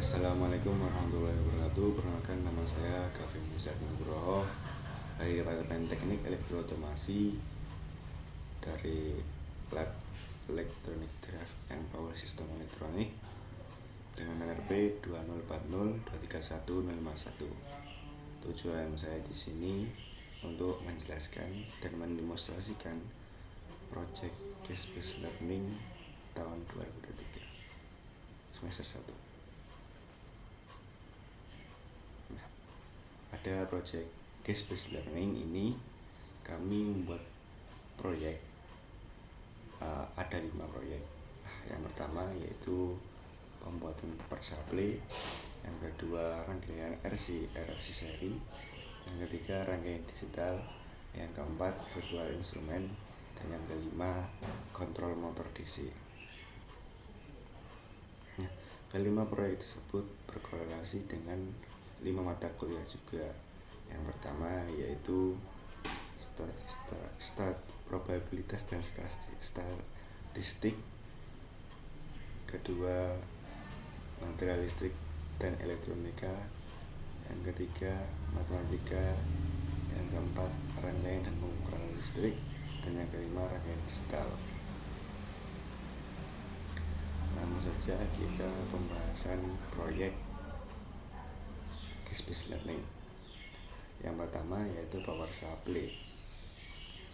Assalamualaikum warahmatullahi wabarakatuh. Perkenalkan, nama saya Gavin Muzad Nugroho dari Departemen Teknik Elektroautomasi dari Lab Electronic Drive and Power System Elektronik dengan NRP 204023101. Tujuan saya di sini untuk menjelaskan dan mendemonstrasikan project case based learning tahun 2023 semester 1. Pada project case based learning ini kami membuat proyek, ada 5 proyek. Yang pertama yaitu pembuatan power supply, yang kedua rangkaian RC seri, yang ketiga rangkaian digital, yang keempat virtual instrument, dan yang kelima kontrol motor DC. Kelima proyek tersebut berkorelasi dengan 5 mata kuliah juga. Yang pertama yaitu probabilitas dan statistik, kedua material listrik dan elektronika, yang ketiga matematika, yang keempat rangkaian dan pengukuran listrik, dan yang kelima rangkaian digital. Langsung saja kita pembahasan proyek case based learning. Yang pertama yaitu power supply.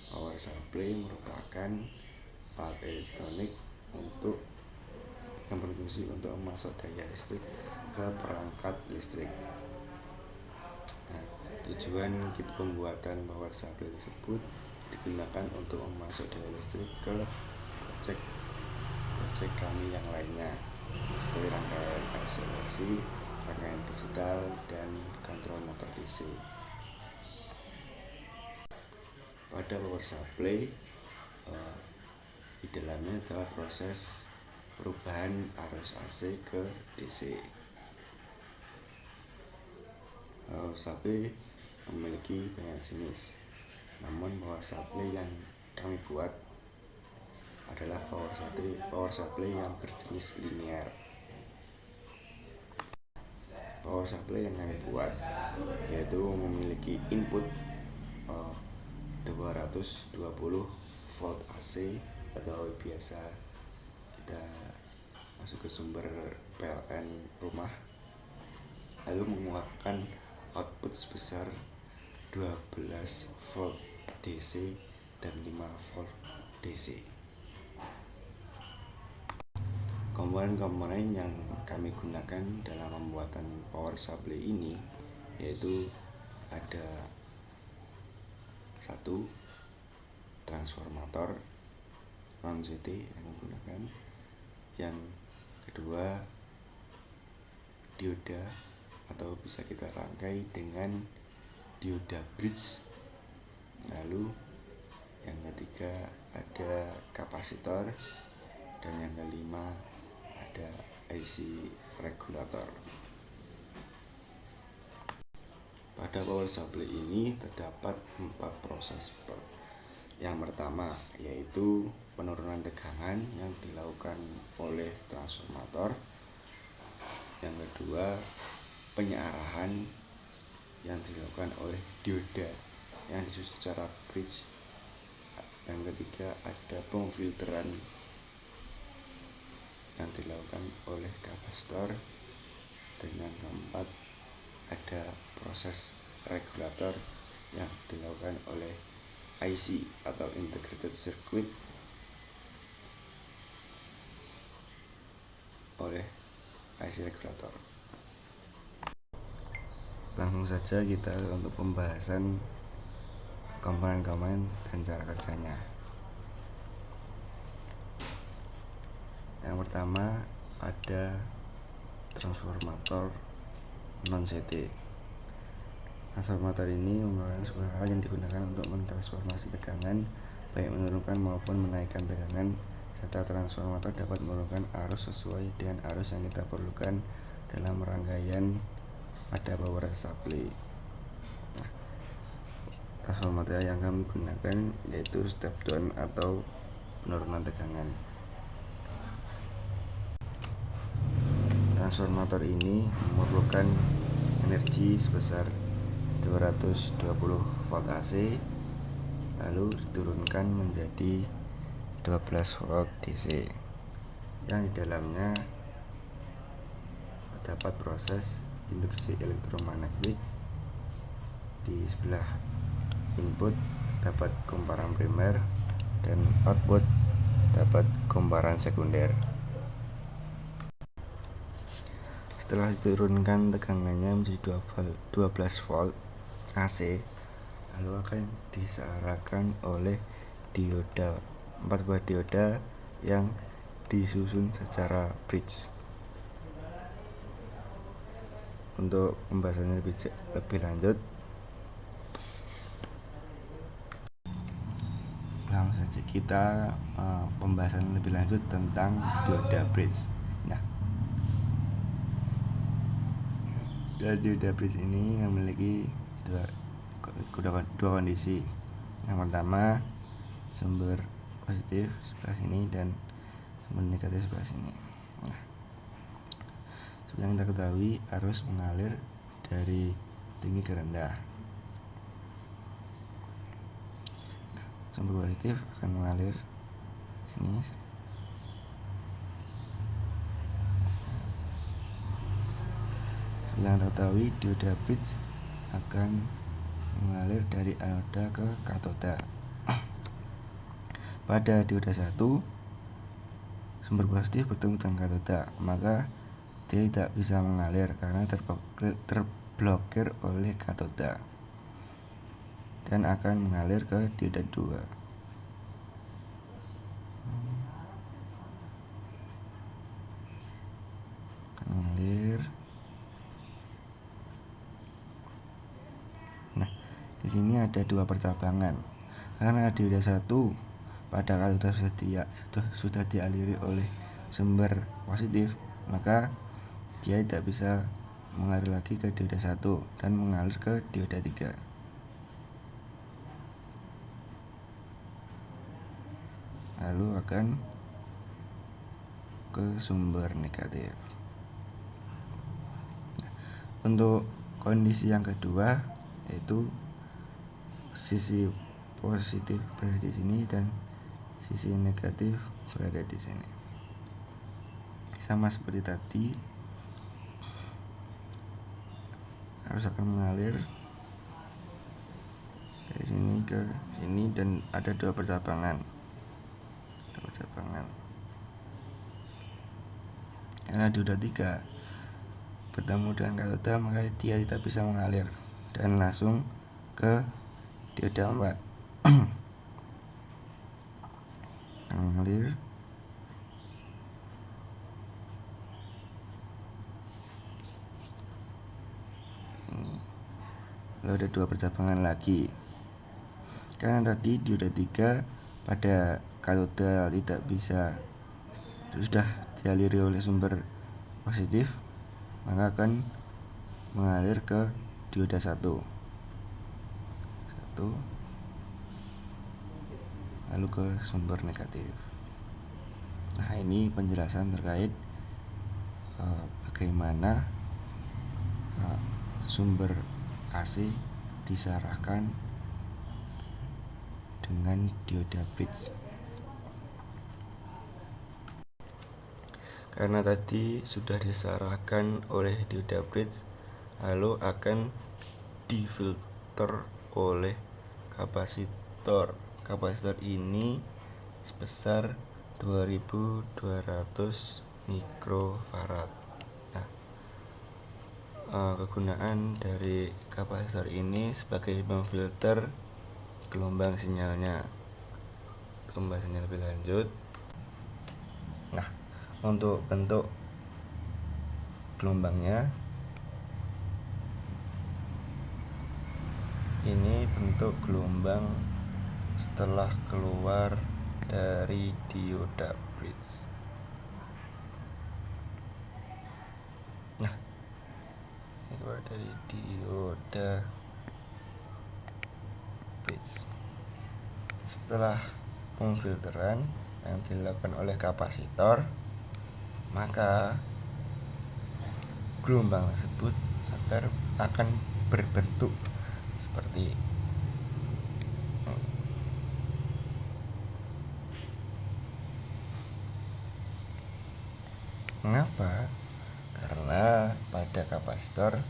Power supply merupakan alat elektronik yang berfungsi untuk memasok daya listrik ke perangkat listrik. Tujuan pembuatan power supply tersebut digunakan untuk memasok daya listrik ke project kami yang lainnya, seperti rangkaian akselerasi, rangkaian digital, dan kontrol motor DC. Pada power supply, di dalamnya adalah proses perubahan arus AC ke DC. Power supply memiliki banyak jenis, namun power supply yang kami buat adalah power supply yang berjenis linear. Power supply yang kami buat yaitu memiliki input 220 volt AC atau biasa kita masuk ke sumber PLN rumah, lalu mengeluarkan output sebesar 12 volt DC dan 5 volt DC. Komponen-komponen yang kami gunakan dalam pembuatan power supply ini yaitu ada 1. Transformator non-CT yang digunakan. Yang kedua, dioda atau bisa kita rangkai dengan dioda bridge. Lalu yang ketiga ada kapasitor, dan yang kelima ada IC regulator. Pada power supply ini terdapat 4 proses. Yang pertama yaitu penurunan tegangan yang dilakukan oleh transformator. Yang kedua, penyarahan yang dilakukan oleh dioda yang disusun secara bridge. Yang ketiga, ada pemfilteran yang dilakukan oleh kapasitor. Dan yang keempat, ada proses regulator yang dilakukan oleh IC atau integrated circuit oleh IC regulator. Langsung saja kita untuk pembahasan komponen-komponen dan cara kerjanya. Yang pertama ada transformator non-CT. Transformator ini merupakan sebuah alat yang digunakan untuk mentransformasi tegangan, baik menurunkan maupun menaikkan tegangan, serta transformator dapat menurunkan arus sesuai dengan arus yang kita perlukan dalam rangkaian pada power supply. Transformator yang kami gunakan yaitu step down atau penurunan tegangan. transformator ini memerlukan energi sebesar 220 volt AC, lalu diturunkan menjadi 12 volt DC, yang di dalamnya terdapat proses induksi elektromagnetik. Di sebelah input dapat kumparan primer dan output dapat kumparan sekunder. Setelah diturunkan tegangannya menjadi 12 volt AC, lalu akan disearahkan oleh dioda, 4 buah dioda yang disusun secara bridge. Untuk pembahasannya lebih lanjut, langsung saja kita pembahasan lebih lanjut tentang dioda bridge. Nah, dioda bridge ini memiliki dua kondisi. Yang pertama, sumber positif sebelah sini dan sumber negatif sebelah sini. Nah, seperti yang kita ketahui, arus mengalir dari tinggi ke rendah. Sumber positif akan mengalir sini. Seperti yang kita ketahui, dioda bridge akan mengalir dari anoda ke katoda. Pada dioda 1, sumber positif bertemu dengan katoda, maka dia tidak bisa mengalir karena terblokir oleh katoda, dan akan mengalir ke dioda 2. Akan mengalir. Nah, di sini ada 2 percabangan. Karena dioda 1 pada katoda sudah dialiri oleh sumber positif, maka dia tidak bisa mengalir lagi ke dioda 1 dan mengalir ke dioda 3. Lalu akan ke sumber negatif. Untuk kondisi yang kedua, yaitu sisi positif berada di sini dan sisi negatif berada di sini. Sama seperti tadi, arus akan mengalir dari sini ke sini dan ada 2 percabangan. Karena dioda 3 bertemu dengan katoda, maka dia tidak bisa mengalir dan langsung ke dioda 4. Mengalir ini. Lalu ada 2 percabangan lagi. Karena tadi dioda 3 pada katoda tidak bisa, sudah dialiri oleh sumber positif, maka akan mengalir ke dioda 1, lalu ke sumber negatif. Nah, ini penjelasan terkait bagaimana sumber AC disearahkan dengan dioda bridge. Karena tadi sudah disearahkan oleh dioda bridge, lalu akan difilter oleh kapasitor. Kapasitor ini sebesar 2200 mikrofarad. Nah, kegunaan dari kapasitor ini sebagai memfilter gelombang sinyalnya. Pembahasannya lebih lanjut. Nah, untuk bentuk gelombangnya, ini bentuk gelombang setelah keluar dari dioda bridge. Nah, ini keluar dari dioda bridge. Setelah pemfilteran yang dilakukan oleh kapasitor, maka gelombang tersebut akan berbentuk seperti mengapa? Karena pada kapasitor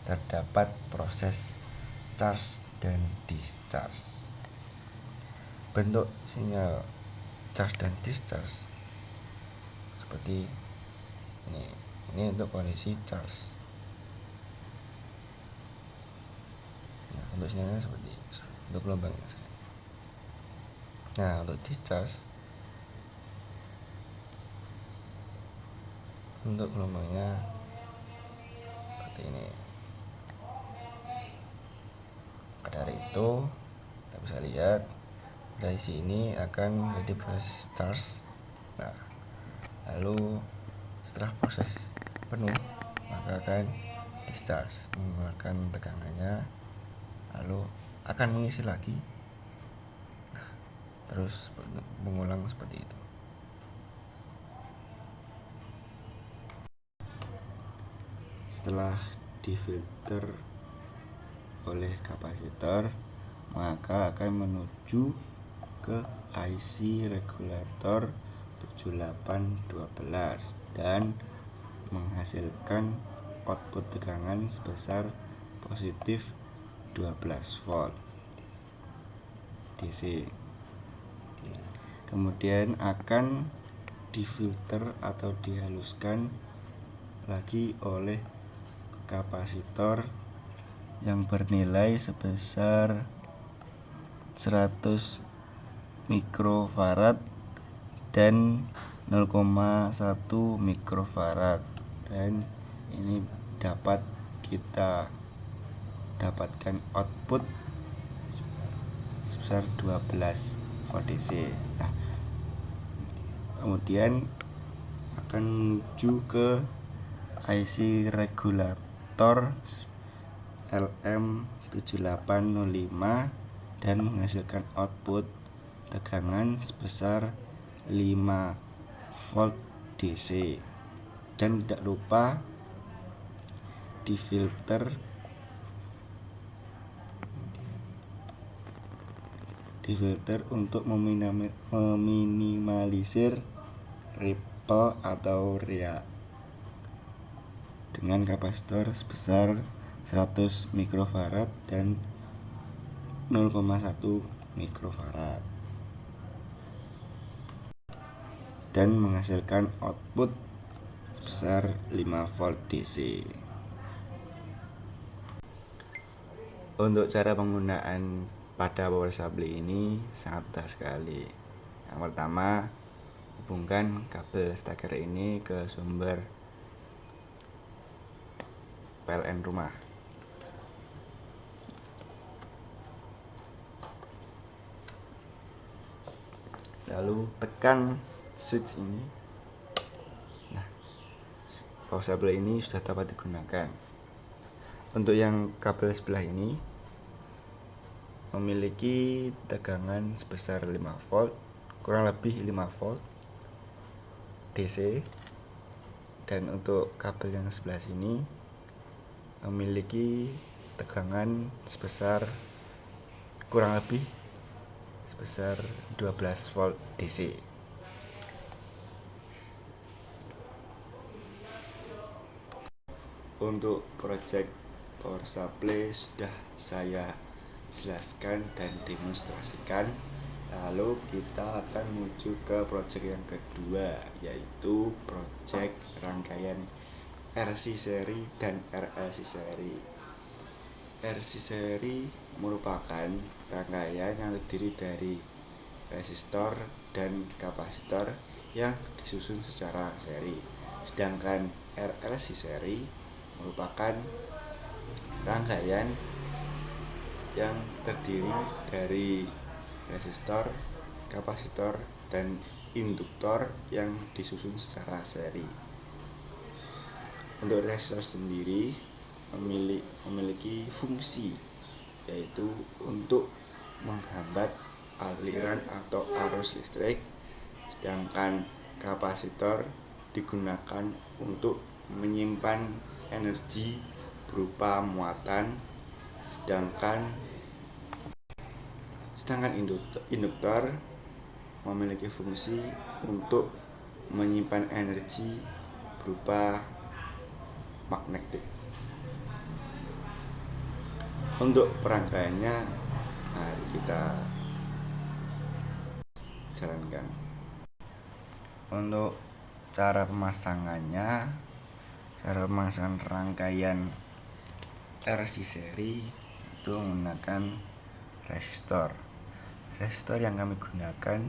terdapat proses charge dan discharge. Bentuk sinyal charge dan discharge seperti ini untuk kondisi charge. Nah, untuk sinyalnya seperti untuk gelombangnya. Nah, untuk discharge, untuk gelombangnya seperti ini. Dari itu kita bisa lihat dari sini akan jadi proses charge. Nah, lalu setelah proses penuh maka akan discharge, mengeluarkan tegangannya, lalu akan mengisi lagi. Nah, terus mengulang seperti itu. Setelah difilter oleh kapasitor, maka akan menuju ke IC regulator 7812 dan menghasilkan output tegangan sebesar positif 12 volt DC. Kemudian akan difilter atau dihaluskan lagi oleh kapasitor yang bernilai sebesar 100 mikrofarad dan 0,1 mikrofarad, dan ini dapat kita dapatkan output sebesar 12 volt DC. Nah, kemudian akan menuju ke IC regulator LM7805 dan menghasilkan output tegangan sebesar 5 volt DC. Dan tidak lupa difilter untuk meminimalisir ripple atau riak dengan kapasitor sebesar 100 mikrofarad dan 0,1 mikrofarad dan menghasilkan output sebesar 5 volt DC. Untuk cara penggunaan pada power supply ini sangat mudah sekali. Yang pertama, hubungkan kabel steker ini ke sumber PLN rumah. Lalu tekan switch ini. Nah, power supply ini sudah dapat digunakan. Untuk yang kabel sebelah ini memiliki tegangan sebesar 5 volt, kurang lebih 5 volt DC. Dan untuk kabel yang sebelah sini memiliki tegangan sebesar kurang lebih sebesar 12 volt DC. Untuk project power supply sudah saya jelaskan dan demonstrasikan. Lalu kita akan menuju ke project yang kedua, yaitu project rangkaian RC seri dan RLC seri. RC seri merupakan rangkaian yang terdiri dari resistor dan kapasitor yang disusun secara seri. Sedangkan RLC seri merupakan rangkaian yang terdiri dari resistor, kapasitor, dan induktor yang disusun secara seri. Untuk resistor sendiri memiliki fungsi, yaitu untuk menghambat aliran atau arus listrik, sedangkan kapasitor digunakan untuk menyimpan energi berupa muatan, sedangkan induktor memiliki fungsi untuk menyimpan energi berupa magnetik. Untuk perangkaiannya, mari kita jalankan. Untuk cara pemasangan rangkaian RC seri itu menggunakan resistor yang kami gunakan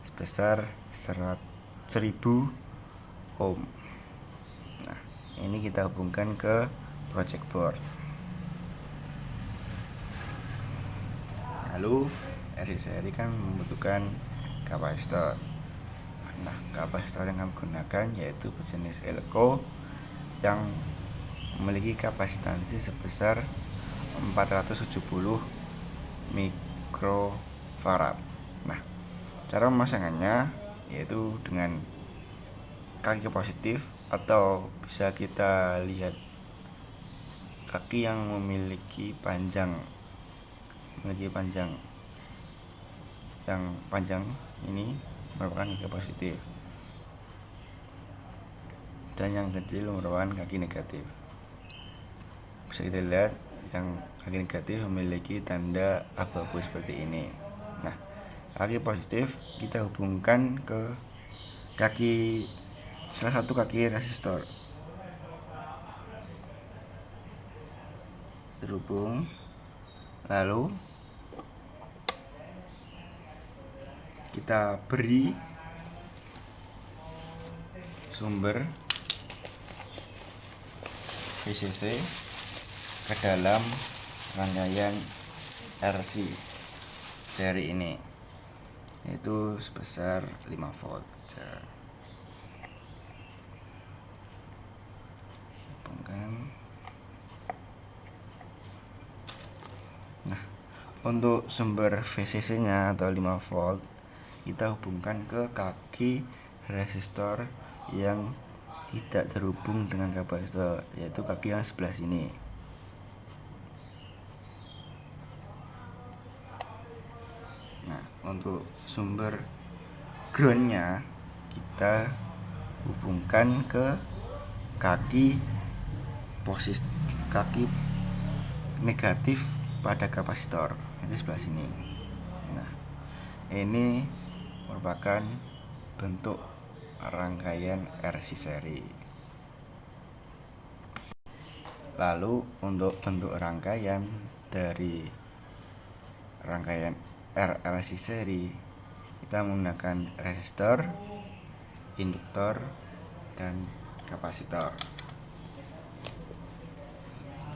sebesar 1000 ohm. Nah, ini kita hubungkan ke project board. Lalu RC seri kan membutuhkan kapasitor. Nah, kapasitor yang kami gunakan yaitu berjenis Elco yang memiliki kapasitansi sebesar 470 mikrofarad. Nah, cara pemasangannya yaitu dengan kaki positif, atau bisa kita lihat kaki yang memiliki panjang yang panjang ini merupakan kaki positif, dan yang kecil merupakan kaki negatif. Bisa kita lihat yang kaki negatif memiliki tanda abu-abu seperti ini. Nah, kaki positif kita hubungkan ke salah satu kaki resistor. Terhubung, lalu kita beri sumber VCC ke dalam rangkaian RC seri ini, yaitu sebesar 5 volt saja. Nah, untuk sumber VCC nya atau 5 volt kita hubungkan ke kaki resistor yang tidak terhubung dengan kapasitor, yaitu kaki yang sebelah sini. Nah, untuk sumber groundnya kita hubungkan ke kaki negatif pada kapasitor, itu sebelah sini. Nah, ini merupakan bentuk rangkaian RC seri. Lalu untuk bentuk rangkaian dari rangkaian RLC seri, kita menggunakan resistor, induktor, dan kapasitor.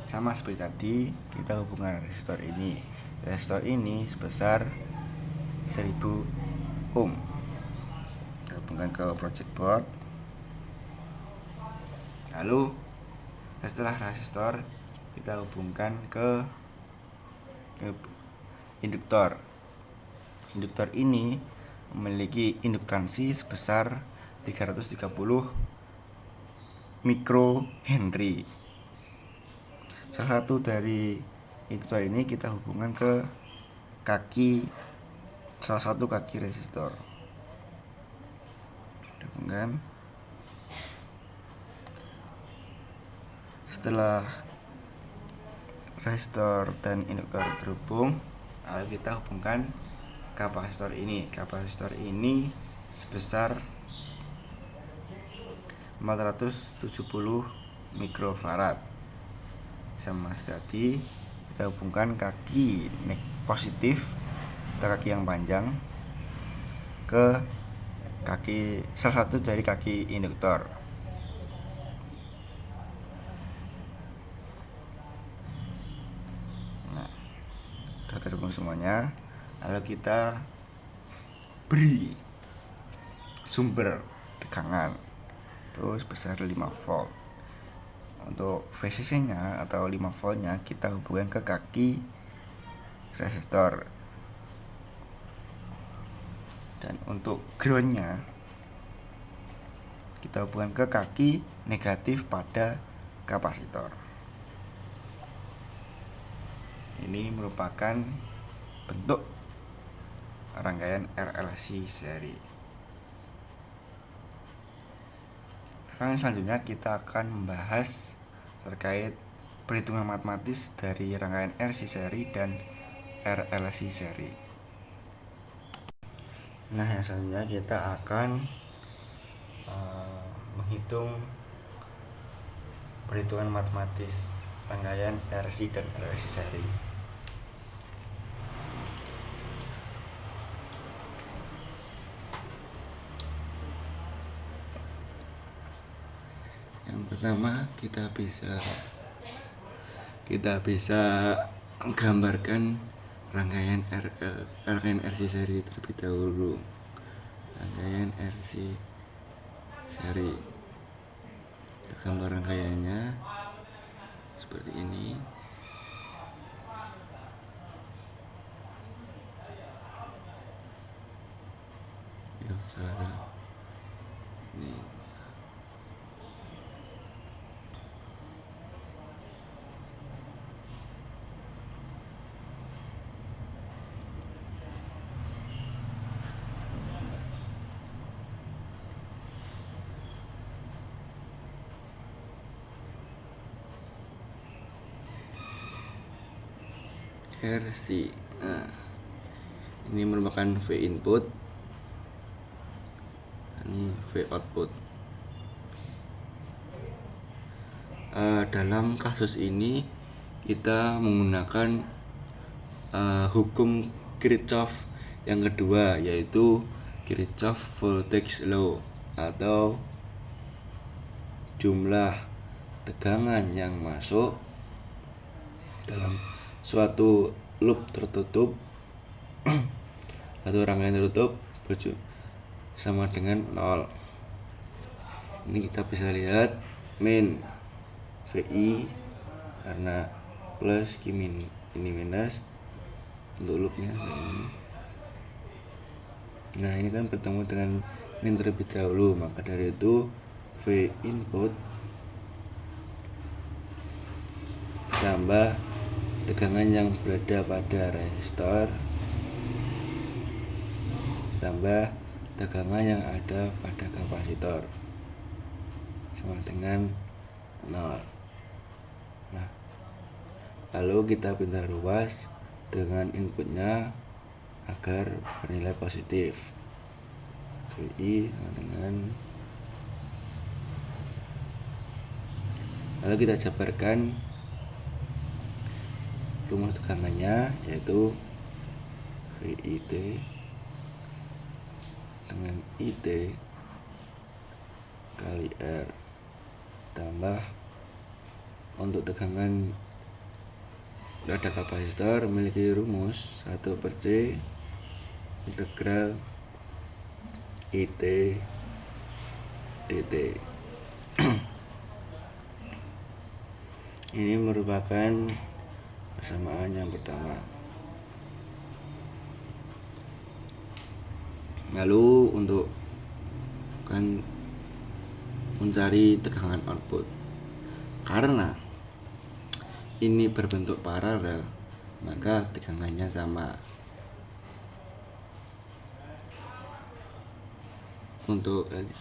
Sama seperti tadi, kita hubungkan resistor ini. Resistor ini sebesar 1000 ohm. Kita hubungkan ke project board. Lalu setelah resistor, kita hubungkan ke induktor. Induktor ini memiliki induktansi sebesar 330 mikrohenry. Salah satu dari induktor ini kita hubungkan ke salah satu kaki resistor. Hubungkan. Setelah resistor dan induktor terhubung, lalu kita hubungkan kapasitor ini. Kapasitor ini sebesar 470 mikrofarad. Sama seperti kita hubungkan kaki positif atau kaki yang panjang ke salah satu dari kaki induktor. Nah, sudah terhubung semuanya. Lalu kita beri sumber tegangan itu sebesar 5 volt. Untuk VCC nya atau 5 volt nya kita hubungkan ke kaki resistor, dan untuk ground nya kita hubungkan ke kaki negatif pada kapasitor. Ini merupakan bentuk rangkaian RLC seri. Selanjutnya kita akan membahas terkait perhitungan matematis dari rangkaian RC seri dan RLC seri. Nah, yang selanjutnya kita akan menghitung perhitungan matematis rangkaian RC dan RLC seri. Yang pertama kita bisa gambarkan rangkaian RC seri terlebih dahulu. Rangkaian RC seri, gambar rangkaiannya seperti ini. Salah. Ini. RC. Nah, ini merupakan V input, ini V output. Dalam kasus ini kita menggunakan hukum Kirchhoff yang kedua, yaitu Kirchhoff voltage law atau jumlah tegangan yang masuk dalam suatu loop tertutup atau rangkaian tertutup sama dengan 0. Ini kita bisa lihat min VI karena plus ini minus untuk loopnya ini. Nah, ini kan bertemu dengan min terlebih dahulu, maka dari itu V input tambah tegangan yang berada pada resistor tambah tegangan yang ada pada kapasitor sama dengan 0. Nah, lalu kita pindah ruas dengan inputnya agar bernilai positif. VI sama dengan, lalu kita jabarkan rumus tegangannya, yaitu VIT dengan IT kali R tambah untuk tegangan pada kapasitor memiliki rumus 1/C integral IT dt. Ini merupakan persamaan yang pertama. Lalu untuk mencari tegangan output, karena ini berbentuk paralel, maka tegangannya sama.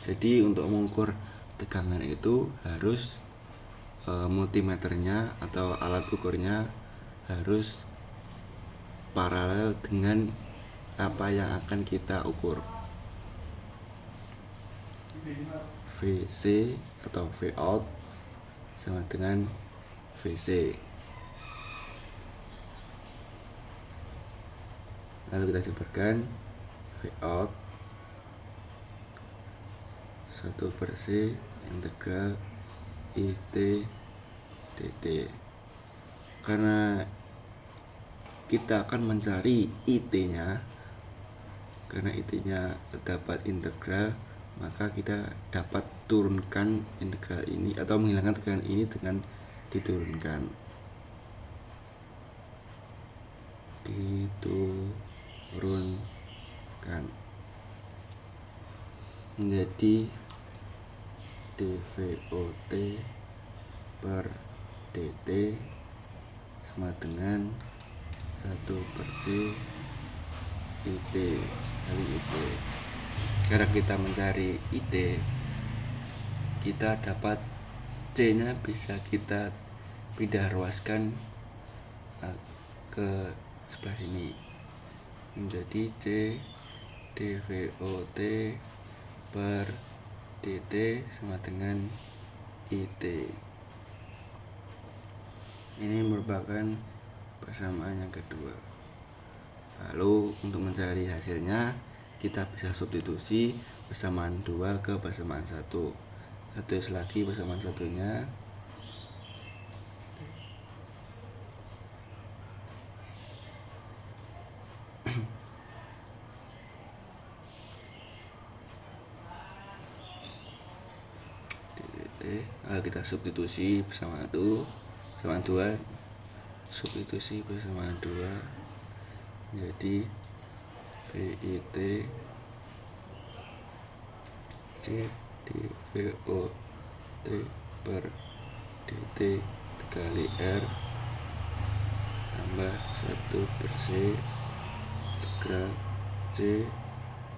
Jadi untuk mengukur tegangan itu harus multimeternya atau alat ukurnya harus paralel dengan apa yang akan kita ukur. VC atau Vout sama dengan VC. Lalu kita jabarkan Vout 1/C integral IT dt. Karena kita akan mencari IT-nya, karena IT-nya dapat integral, maka kita dapat turunkan integral ini atau menghilangkan tegangan ini dengan diturunkan. Menjadi dVOT per dt sama dengan 1 per C IT kali IT. Karena kita mencari IT, kita dapat C nya bisa kita pindah ruaskan ke sebelah sini menjadi C dVOT per dt sama dengan IT. Ini merupakan persamaan yang kedua. Lalu untuk mencari hasilnya kita bisa substitusi persamaan 2 ke persamaan 1. Terus lagi persamaan satunya kita substitusi persamaan 1 persamaan 2, substitusi persamaan 2 jadi PIT C dVOT per dt dikali R tambah 1 per C integral C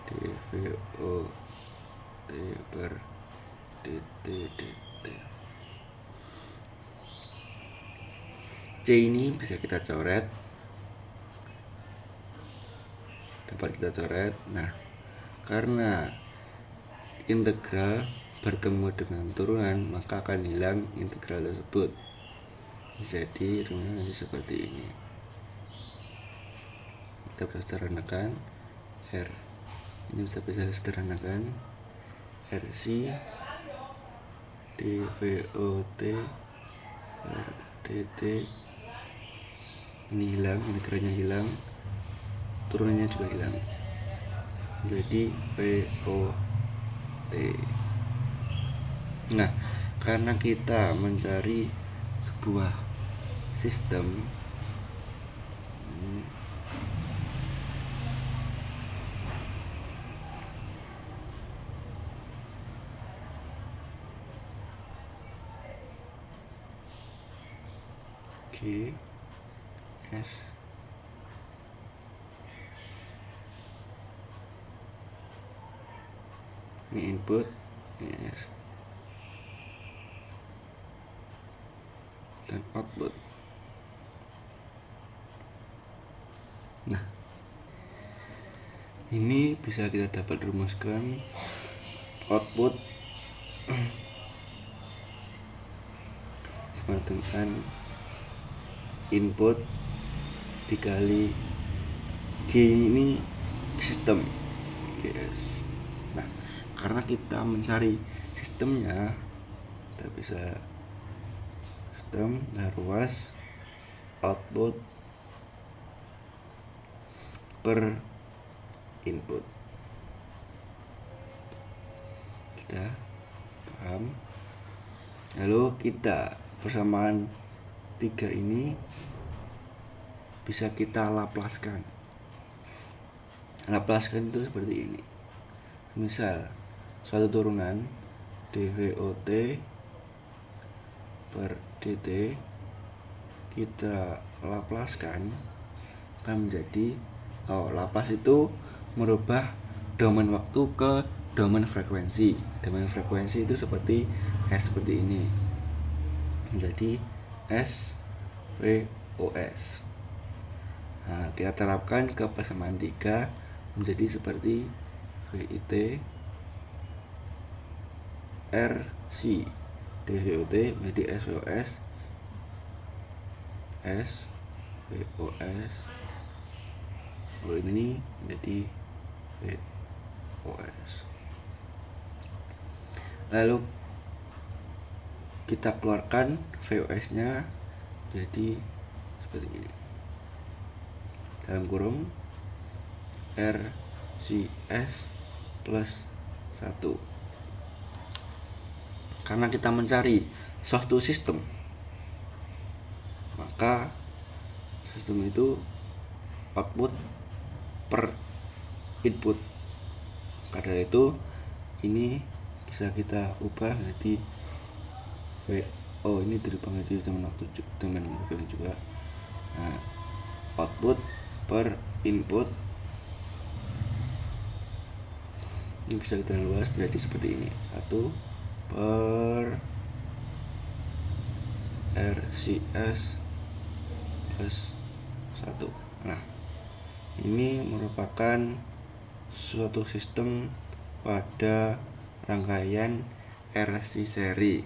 dVOT per dt. C ini bisa kita coret, Nah, karena integral bertemu dengan turunan maka akan hilang integral tersebut. Jadi rumusnya nanti seperti ini. Kita bisa sederhanakan R. Ini bisa sederhanakan RC dVOT per dt. Ini hilang, integralnya hilang, turunannya juga hilang. Jadi VOT. Nah, karena kita mencari sebuah sistem G S ini input yes dan output. Nah, ini bisa kita dapat rumuskan output sama dengan input dikali G ini sistem GS. Nah, karena kita mencari sistemnya, kita bisa sistem ruas output per input. Kita paham? Lalu kita persamaan 3 ini bisa kita laplaskan. Laplaskan itu seperti ini. Misal suatu turunan dVOT per dt kita laplaskan akan menjadi Laplace itu merubah domain waktu ke domain frekuensi. Domain frekuensi itu seperti seperti ini. Menjadi SVOS. Nah, kita terapkan ke persamaan 3 menjadi seperti VIT RC dVOT menjadi SVOS ini menjadi VOS. Lalu kita keluarkan VOS nya jadi seperti ini, dalam kurung RCS plus 1. Karena kita mencari suatu sistem, maka sistem itu output per input. Karena itu ini bisa kita ubah menjadi oh ini dipanggil teman waktu teman juga. Nah, output per input ini bisa kita luas berarti seperti ini, 1 per RCS plus 1. Nah, ini merupakan suatu sistem pada rangkaian RC seri.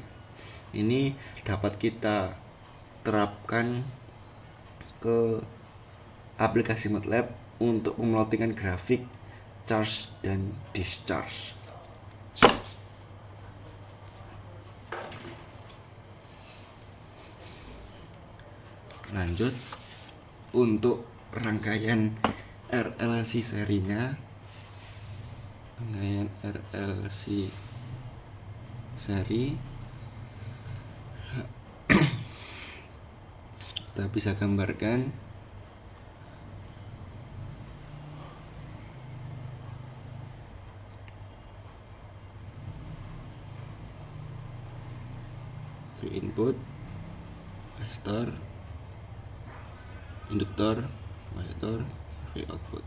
Ini dapat kita terapkan ke aplikasi MATLAB untuk memelottingkan grafik charge dan discharge. Lanjut, untuk rangkaian RLC serinya, rangkaian RLC seri kita bisa gambarkan input, resistor, induktor, kapasitor, output.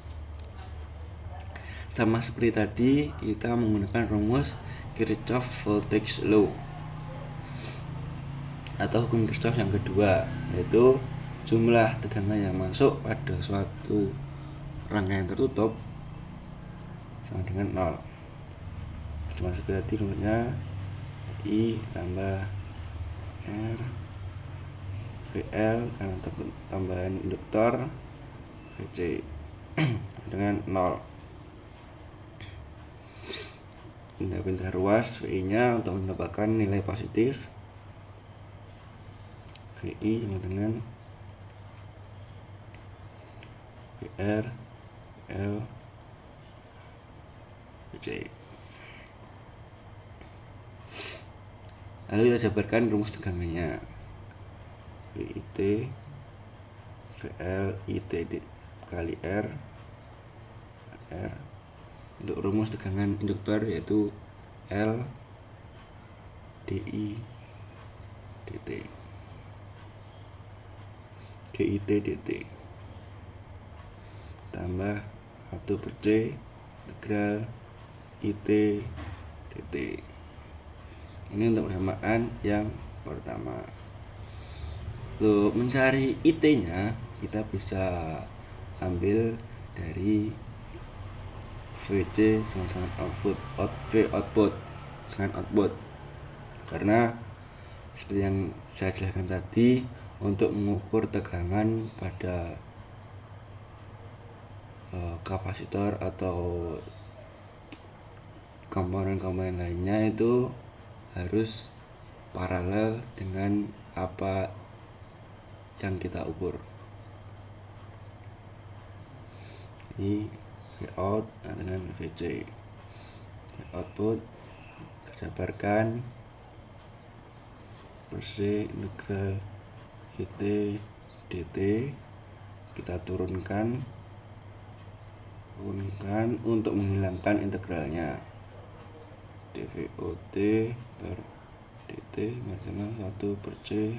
Sama seperti tadi, kita menggunakan rumus Kirchhoff voltage law atau hukum Kirchhoff yang kedua, yaitu jumlah tegangan yang masuk pada suatu rangkaian tertutup sama dengan 0. Sama seperti tadi rumusnya I tambah R VL karena tambahan induktor VC dengan 0. Pindah-pindah ruas VI nya untuk mendapatkan nilai positif. VI sama dengan VR L VC. Lalu kita jabarkan rumus tegangannya. VIT VL IT kali R. Untuk rumus tegangan induktor yaitu L DI DT DIT DT tambah 1 per C integral IT DT. Ini untuk persamaan yang pertama. Untuk mencari IT nya kita bisa ambil dari VC sama dengan output dengan output, karena seperti yang saya jelaskan tadi, untuk mengukur tegangan pada kapasitor atau komponen-komponen lainnya itu harus paralel dengan apa yang kita ukur. Ini Vout dengan VC. Output terjabarkan per C integral IT DT. Kita turunkan untuk menghilangkan integralnya. dVOT per DT sama 1 per C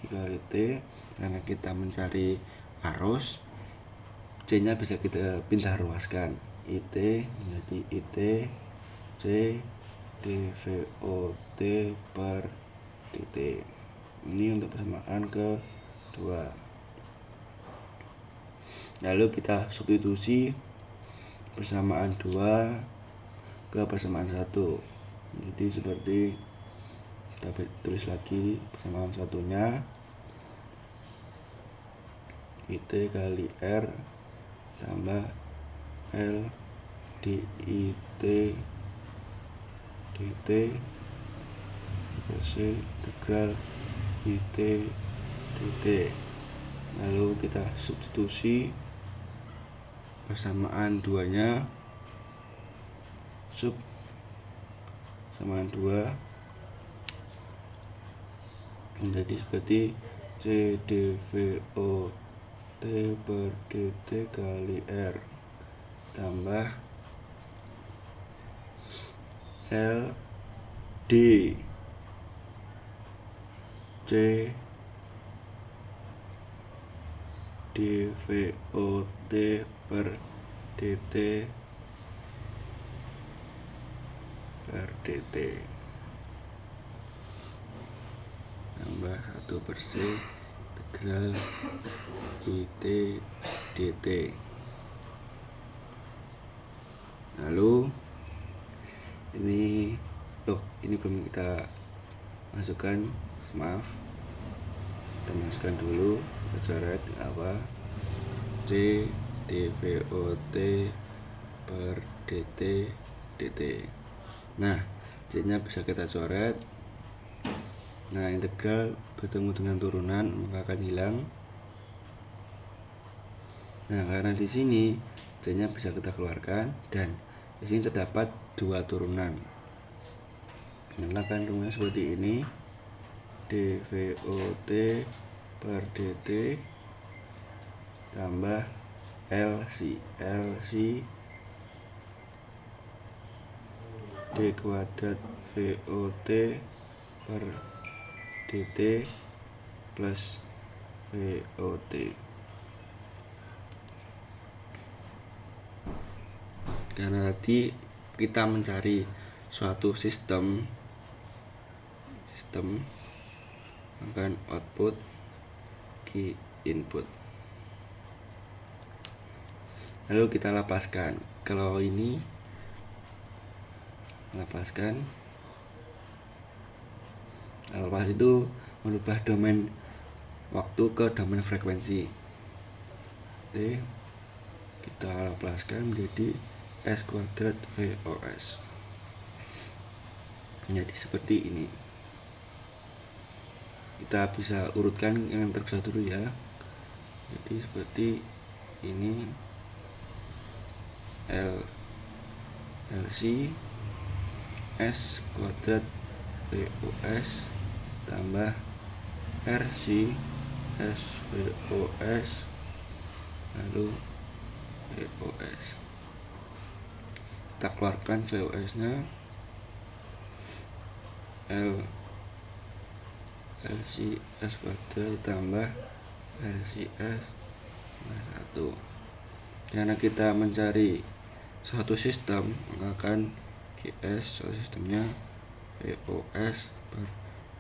kali T, karena kita mencari arus, C nya bisa kita pindah ruaskan, IT menjadi IT C dVOT per DT. Ini untuk persamaan kedua. Lalu kita substitusi persamaan 2 ke persamaan 1. Jadi seperti kita tulis lagi persamaan satunya, IT kali R tambah L DIT DT C integral IT DT. Lalu kita substitusi persamaan 2 nya, sub persamaan 2 menjadi seperti C dVOT per DT kali R tambah L D C dVOT per dt per dt tambah 1 per C integral IT dt. Lalu ini belum kita masukkan, maaf, kita masukkan dulu, kita coret apa, C dVOT per dt dt. Nah, C nya bisa kita coret. Nah, integral bertemu dengan turunan maka akan hilang. Nah, karena di sini C nya bisa kita keluarkan dan di sini terdapat 2 turunan. Maka akan rumusnya seperti ini. dVOT per dt tambah LC d kuadrat VOT per dt plus VOT. Karena tadi kita mencari suatu sistem akan output key input. Lalu kita lapaskan. Kalau ini lapaskan, lapas itu merubah domain waktu ke domain frekuensi. Oke, kita lapaskan menjadi S kuadrat VOS. Jadi seperti ini. Kita bisa urutkan yang terbesar dulu ya. Jadi seperti ini, LC S kuadrat VOS tambah RC S VOS lalu VOS. Kita keluarkan VOS nya, LCS kuadrat tambah RCS plus 1. Karena kita mencari suatu sistem, maka akan GS suatu sistemnya VOS per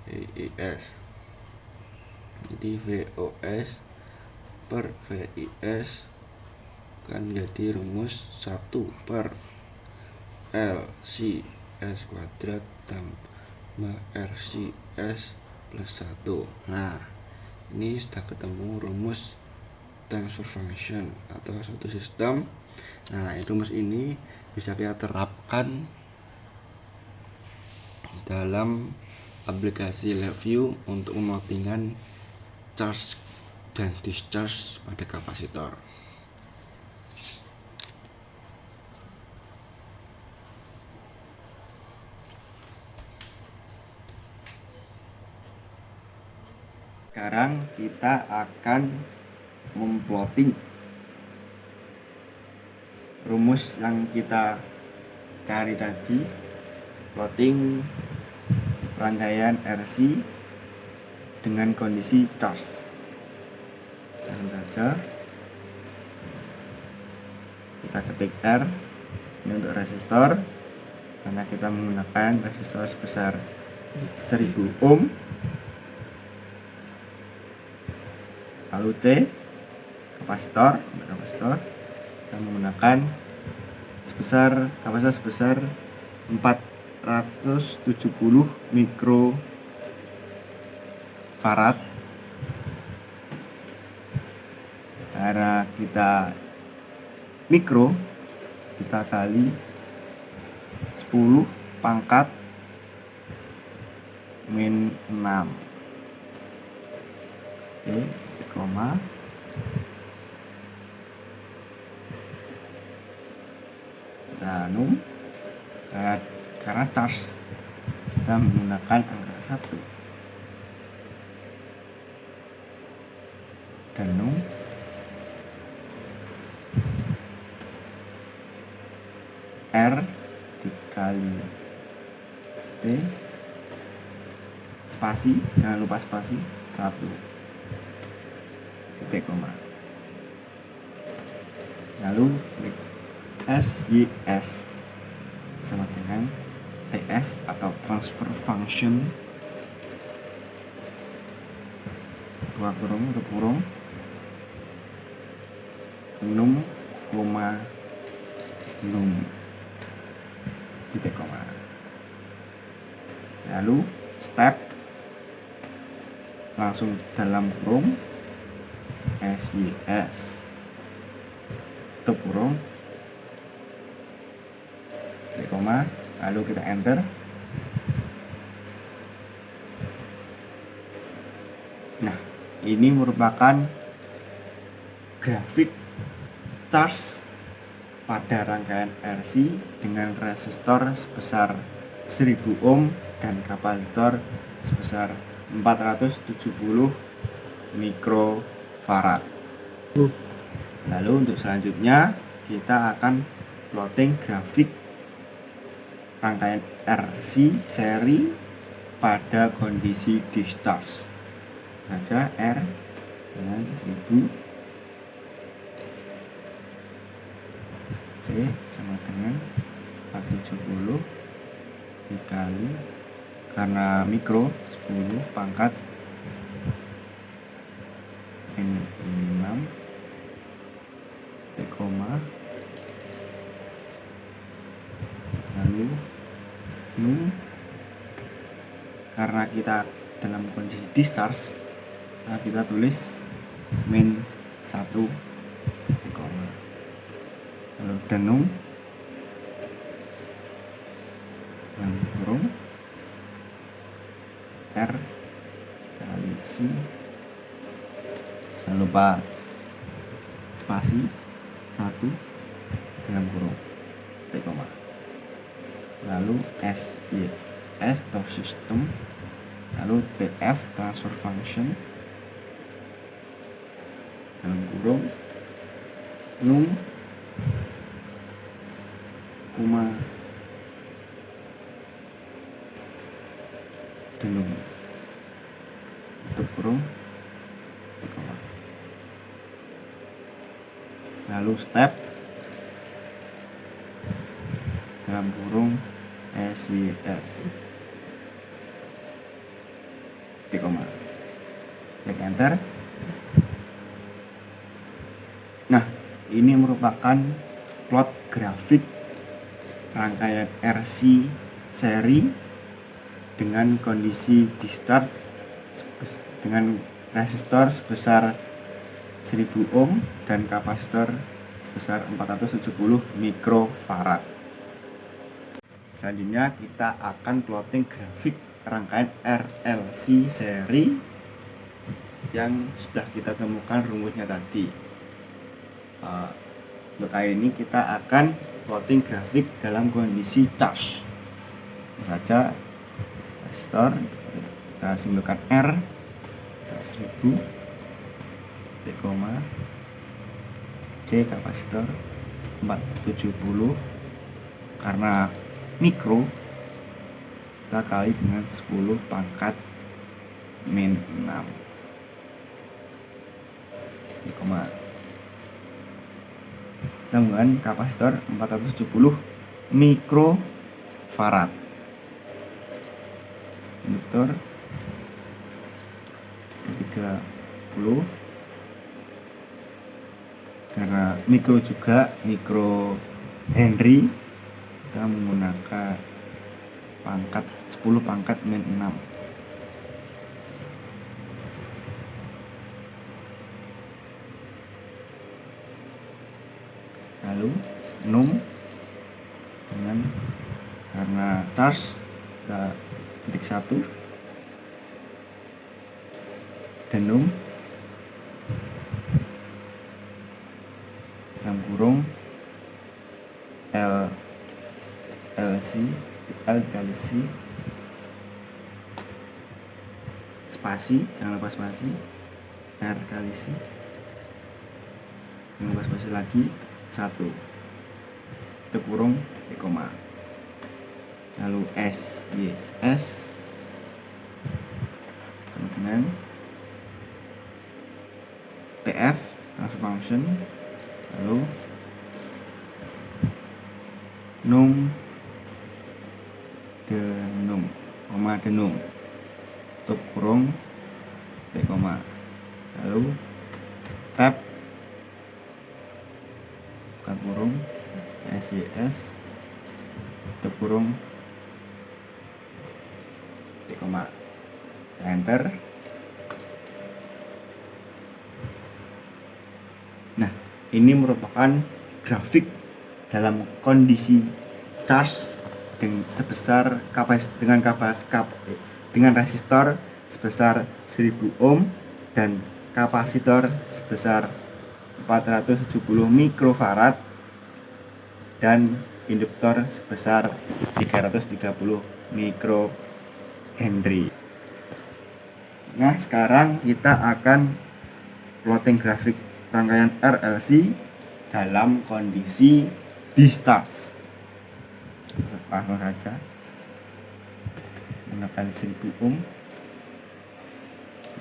VIS. Jadi VOS per VIS akan menjadi rumus 1 per LCS kuadrat tambah RCS plus 1. Nah, ini sudah ketemu rumus transfer function atau suatu sistem. Nah, rumus ini bisa kita terapkan dalam aplikasi LabVIEW untuk memotingan charge dan discharge pada kapasitor. Sekarang kita akan memplotting rumus yang kita cari tadi, plotting rangkaian RC dengan kondisi charge. Langsung saja kita ketik R ini untuk resistor, karena kita menggunakan resistor sebesar 1000 ohm. Lalu C kapasitor, kita menggunakan kapasitor sebesar 470 mikrofarad. Karena kita mikro, kita kali 10 pangkat min 6. Oke, koma. Karena charge kita menggunakan angka 1. Dan R dikali C spasi, jangan lupa spasi, 1 titik koma, lalu klik SYS sama dengan TF atau transfer function, dua kurung tutup kurung, num koma num titik koma, lalu step langsung dalam kurung SYS tutup kurung titik koma, lalu kita enter. Nah, ini merupakan grafik charge pada rangkaian RC dengan resistor sebesar 1000 ohm dan kapasitor sebesar 470 mikrofarad. Lalu untuk selanjutnya kita akan plotting grafik rangkaian RC seri pada kondisi discharge. Saja R dengan 1000, C sama dengan 470 dikali, karena mikro 10 pangkat N6 titik koma, lalu num, karena kita dalam kondisi discharge, nah kita tulis min 1 titik koma, lalu denum dalam kurung R kali C, jangan lupa spasi 1 dalam kurung titik koma, lalu SYS atau sistem, lalu TF transfer function dalam kurung num koma denum tutup kurung titik koma, lalu step dalam kurung SYS titik koma, klik enter. Nah, ini merupakan plot grafik rangkaian RC seri dengan kondisi discharge dengan resistor sebesar 1000 ohm dan kapasitor sebesar 470 mikrofarad. Selanjutnya kita akan plotting grafik rangkaian RLC seri yang sudah kita temukan rumusnya tadi. Untuk kali ini kita akan plotting grafik dalam kondisi charge. Saja resistor kita simbolkan R 1000 titik koma, C kapasitor 470, karena mikro kita kali dengan 10 pangkat min 6 titik koma, dengan kapasitor 470 mikrofarad. Induktor 30, karena mikro juga mikro Henry, kita menggunakan pangkat 10 pangkat min 6. Lalu num dengan, karena charge titik 1, denum dalam kurung LC L kali C, spasi jangan lupa spasi, R kali C, jangan lupa spasi lagi, 1 itu kurung titik koma, lalu SYS dengan TF transfer function, lalu num denum, denum tutup kurung titik koma, lalu step buka kurung SYS tutup kurung titik koma, enter. Nah, ini merupakan grafik dalam kondisi charge dengan resistor sebesar 1000 ohm dan kapasitor sebesar 470 mikrofarad dan induktor sebesar 330 mikrohenry. Nah, sekarang kita akan plotting grafik rangkaian RLC dalam kondisi discharge. Langsung saja menggunakan 1000 ohm,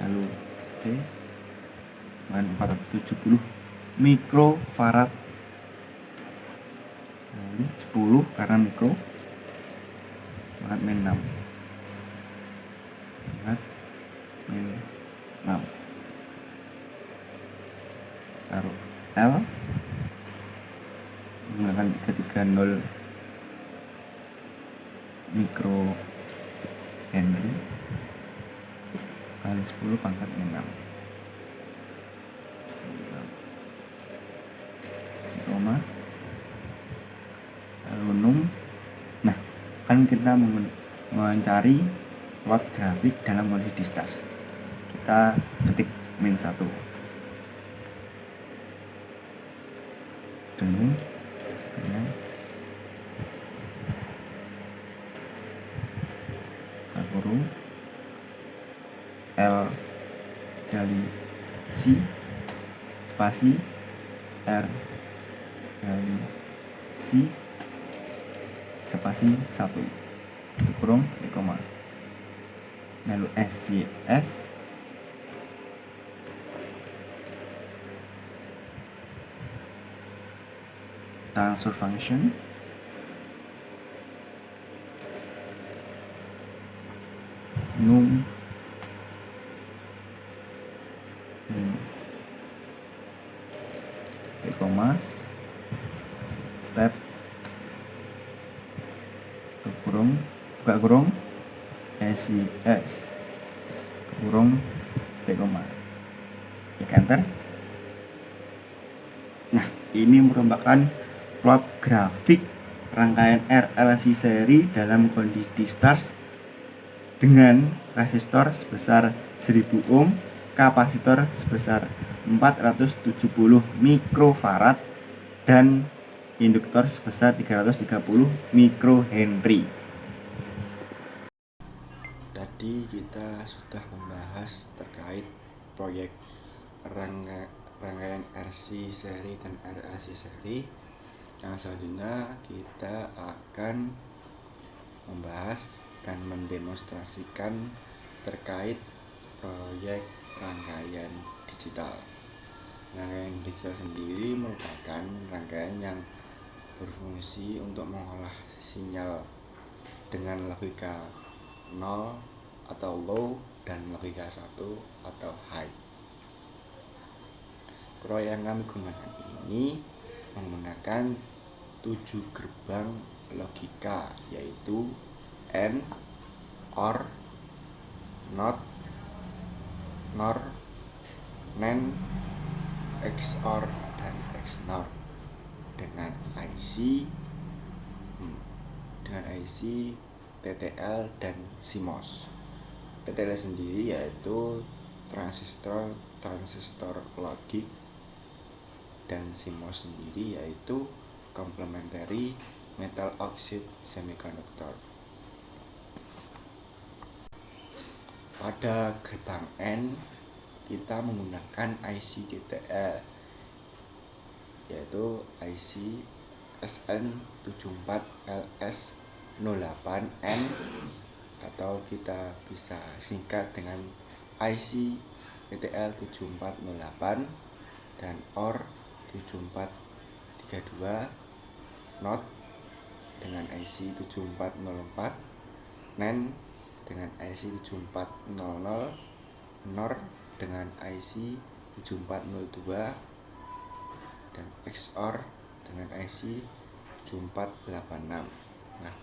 lalu C dengan 470 mikrofarad, lalu 10 karena mikro, dengan min 6, taruh L menggunakan 330 mikro Henry kali 10 pangkat 6 koma, lalu num. Nah, kan kita mencari plot grafik dalam kondisi discharge. Kita ketik min 1 denum dengan kurung L kali C spasi R kali C spasi 1 itu kurung di koma, lalu SYS transfer function num koma step kurung buka kurung SYS kurung koma, enter. Nah, ini merupakan plot grafik rangkaian RLC seri dalam kondisi discharge dengan resistor sebesar 1000 ohm, kapasitor sebesar 470 mikrofarad dan induktor sebesar 330 mikrohenry. Tadi kita sudah membahas terkait proyek rangkaian RC seri dan RLC seri. Yang selanjutnya kita akan membahas dan mendemonstrasikan terkait proyek rangkaian digital. Rangkaian digital sendiri merupakan rangkaian yang berfungsi untuk mengolah sinyal dengan logika 0 atau low dan logika 1 atau high. Proyek yang kami gunakan ini menggunakan 7 gerbang logika, yaitu AND, OR, NOT, NOR, NAND, XOR, dan XNOR dengan IC TTL dan CMOS. TTL sendiri yaitu transistor logik, dan CMOS sendiri yaitu complementary metal oxide semiconductor. Pada gerbang N kita menggunakan IC TTL, yaitu IC SN74LS08N atau kita bisa singkat dengan IC PTL 7408 dan OR 7432, NOT dengan IC 7404, NAND dengan IC 7400, NOR dengan IC 7402, dan XOR dengan IC 7486. Nah,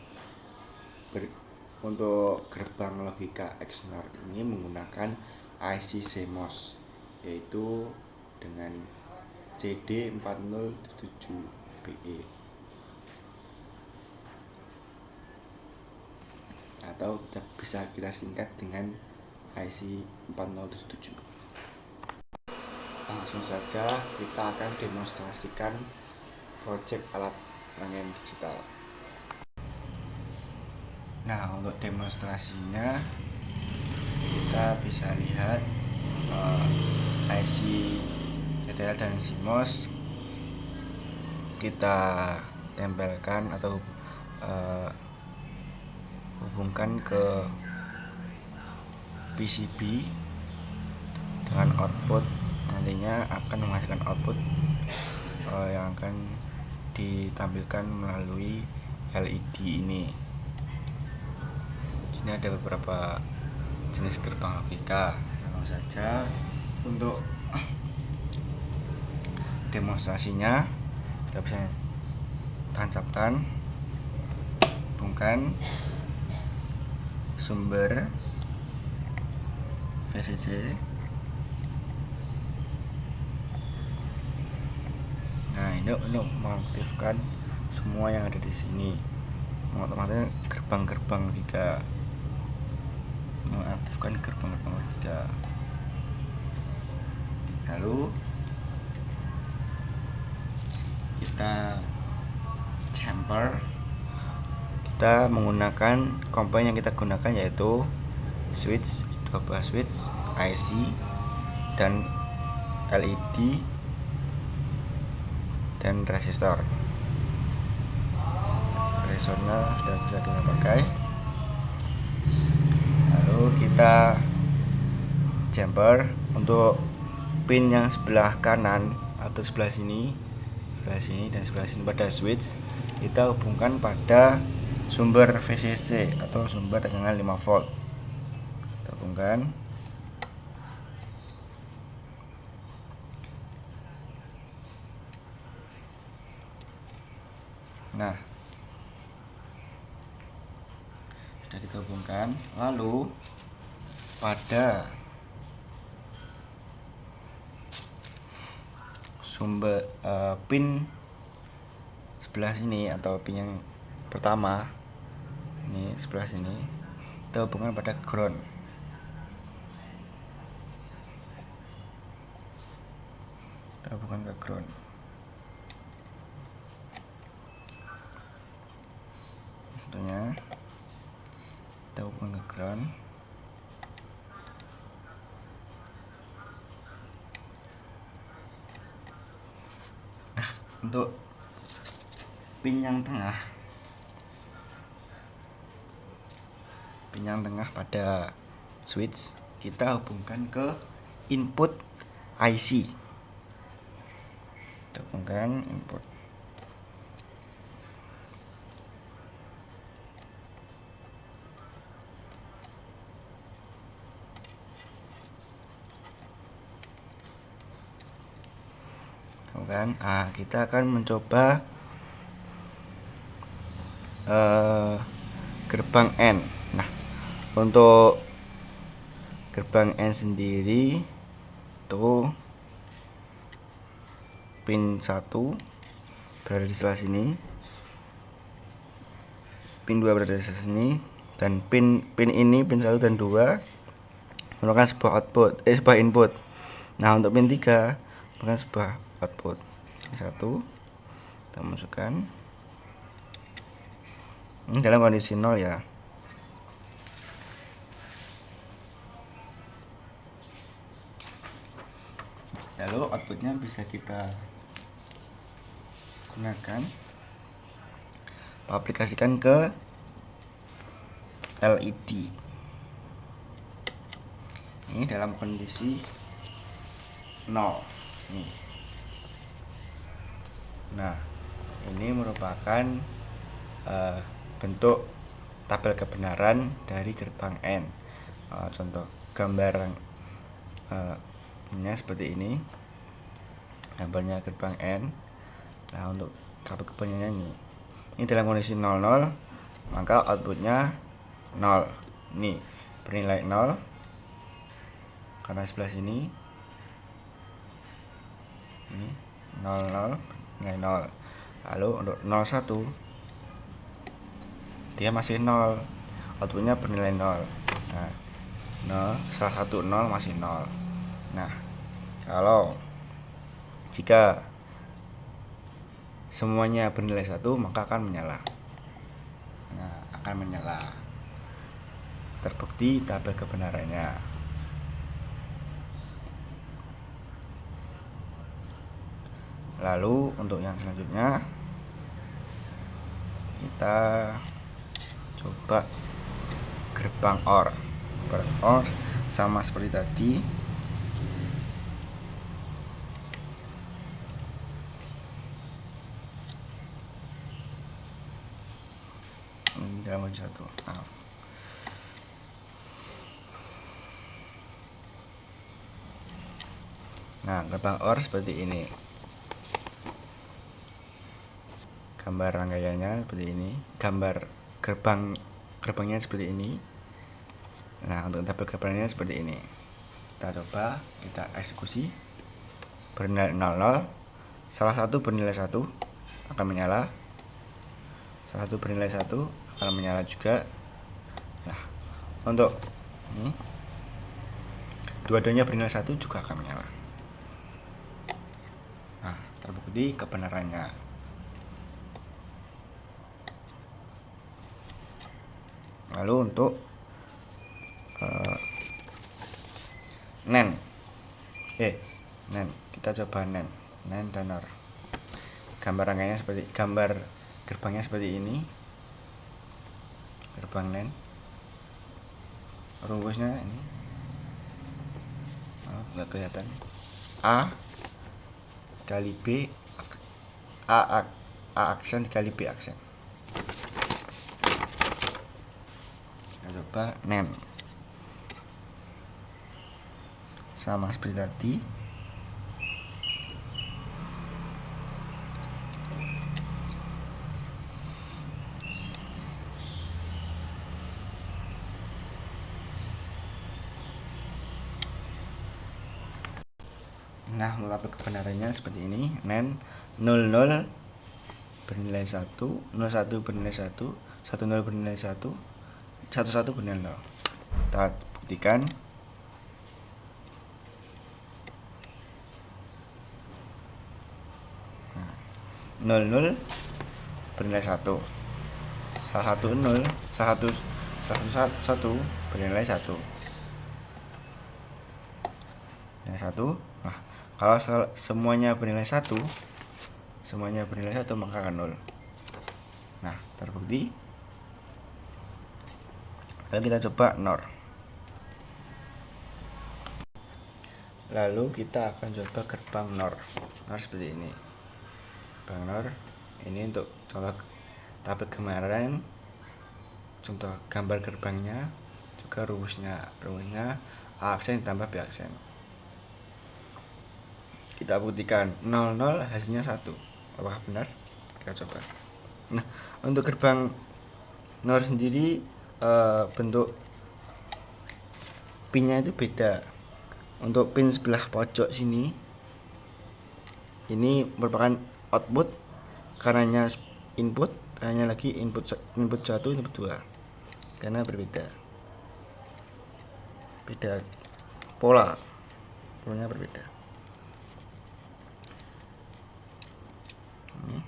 untuk gerbang logika XNOR ini menggunakan IC CMOS, yaitu dengan CD4077BE atau bisa kita singkat dengan IC 4077. Langsung saja kita akan demonstrasikan project alat rangkaian digital. Nah, untuk demonstrasinya kita bisa lihat IC PTL dan CMOS kita tempelkan atau hubungkan ke PCB dengan output, nantinya akan menghasilkan output yang akan ditampilkan melalui LED ini. Di sini ada beberapa jenis gerbang logika. Langsung saja untuk demonstrasinya kita bisa tancapkan, hubungkan sumber VCC. Nah, ini untuk mengaktifkan semua yang ada di sini, otomatis gerbang-gerbang logika, mengaktifkan gerbang-gerbang logika. Lalu kita jumper, kita menggunakan komponen yang kita gunakan yaitu switch, 12 switch, IC, dan LED dan resistor. Resistornya sudah bisa kita pakai. Lalu kita jumper untuk pin yang sebelah kanan atau sebelah sini dan sebelah sini pada switch, kita hubungkan pada sumber VCC atau sumber tegangan 5 volt. Kita hubungkan. Nah, sudah kita hubungkan. Lalu pada sumber pin sebelah sini atau pin yang pertama ini sebelah sini, kita hubungkan pada ground. Kita hubungkan ke ground. Contohnya kita hubungkan ke ground. Nah, untuk pin yang tengah pada switch, kita hubungkan ke input IC. Kita hubungkan input. Kita akan mencoba gerbang N. Nah, untuk gerbang N sendiri tuh pin 1 berada di sebelah sini, pin 2 berada di sebelah sini, dan pin ini, pin 1 dan 2 merupakan sebuah input. Nah, untuk pin 3 merupakan sebuah output. 1 kita masukkan ini dalam kondisi 0 ya. Lalu outputnya bisa kita gunakan, aplikasikan ke LED. Ini dalam kondisi 0 nih. Nah, ini merupakan bentuk tabel kebenaran dari gerbang N. Contoh gambar nya seperti ini, gambarnya gerbang N. Nah, untuk tabel kebenarannya ini dalam kondisi 00, maka outputnya 0. Ini bernilai 0 karena sebelah sini ini 00 nilai 0. Lalu untuk 01 dia masih 0, outputnya bernilai 0. Nah, salah satu 0 masih 0. Nah, kalau jika semuanya bernilai 1, maka akan menyala. Nah, akan menyala. Terbukti tabel kebenarannya. Lalu untuk yang selanjutnya kita coba gerbang OR. Gerbang OR sama seperti tadi. Ini dalam satu. Nah, gerbang OR seperti ini. Gambar rangkaiannya seperti ini. Gambar gerbangnya seperti ini. Nah, untuk tabel gerbangnya seperti ini. Kita coba, kita eksekusi. Bernilai 00. Salah satu bernilai 1 akan menyala. Salah satu bernilai 1 akan menyala juga. Nah, untuk ini dua-duanya bernilai 1 juga akan menyala. Nah, terbukti kebenarannya. Lalu untuk NAND, kita coba NAND dan NOR. Gambar rangkaiannya seperti gambar gerbangnya seperti ini. Gerbang NAND. Rumusnya ini. Nggak kelihatan. A kali B, A aksen kali B aksen. Kita coba NAND. Sama seperti tadi. Nah, tabel kebenarannya seperti ini. NAND 00 bernilai 1, 01 bernilai 1, 10 bernilai 1, 11 bernilai 0. Kita buktikan. Nah, 00 bernilai 1. Salah satu 0, salah satu bernilai 1. Yang 1. Nah, kalau semuanya bernilai 1, maka akan 0. Nah, terbukti. Lalu kita coba NOR. Lalu kita akan coba gerbang NOR. NOR seperti ini. Gerbang NOR ini untuk contoh tabel kebenaran, contoh gambar gerbangnya, juga rumusnya A aksen tambah B aksen. Kita buktikan 00 hasilnya 1. Apakah benar? Kita coba. Nah, untuk gerbang NOR sendiri bentuk pinnya itu beda. Untuk pin sebelah pojok sini ini merupakan output, karenanya input, karenanya lagi input 1, input 2. Karena berbeda polanya berbeda. Ini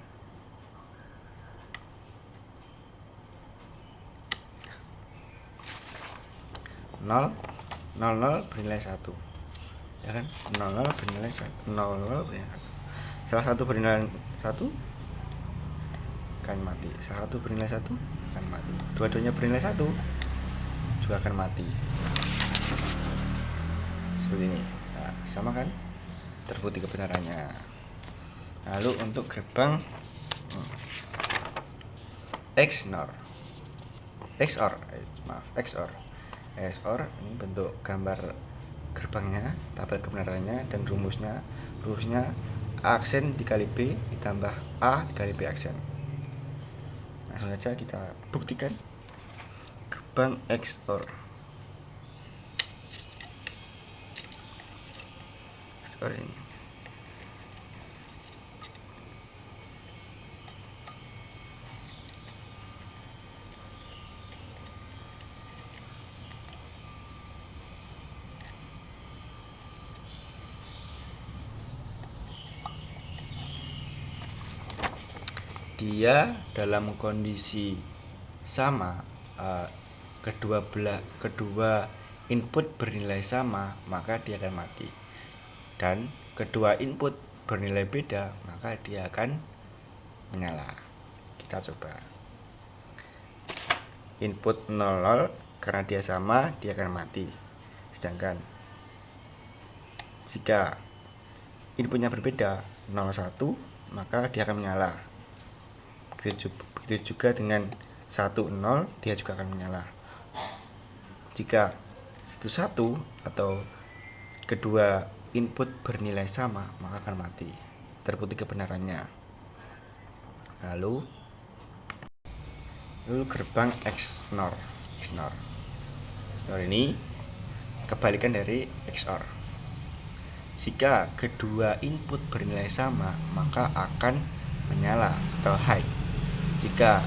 0 bernilai 1, ya kan? 00 bernilai 1, 00 bernilai 1. Salah satu bernilai 1 akan mati, salah satu bernilai 1 akan mati, dua-duanya bernilai 1 juga akan mati. seperti ini. Nah, sama kan, terbukti kebenarannya. Lalu untuk gerbang XNOR XOR ini bentuk gambar gerbangnya, tabel kebenarannya dan rumusnya aksen dikali B ditambah A dikali B aksen. Langsung saja kita buktikan gerbang XOR ini. Dia dalam kondisi sama, kedua input bernilai sama, maka dia akan mati. Dan kedua input bernilai beda, maka dia akan menyala. Kita coba. Input 00 karena dia sama, dia akan mati. Sedangkan jika inputnya berbeda 01, maka dia akan menyala. Begitu juga dengan 10, dia juga akan menyala. Jika 11 atau kedua input bernilai sama, maka akan mati. Terbukti kebenarannya. Lalu gerbang XNOR ini kebalikan dari XOR. Jika kedua input bernilai sama, maka akan menyala atau high. Jika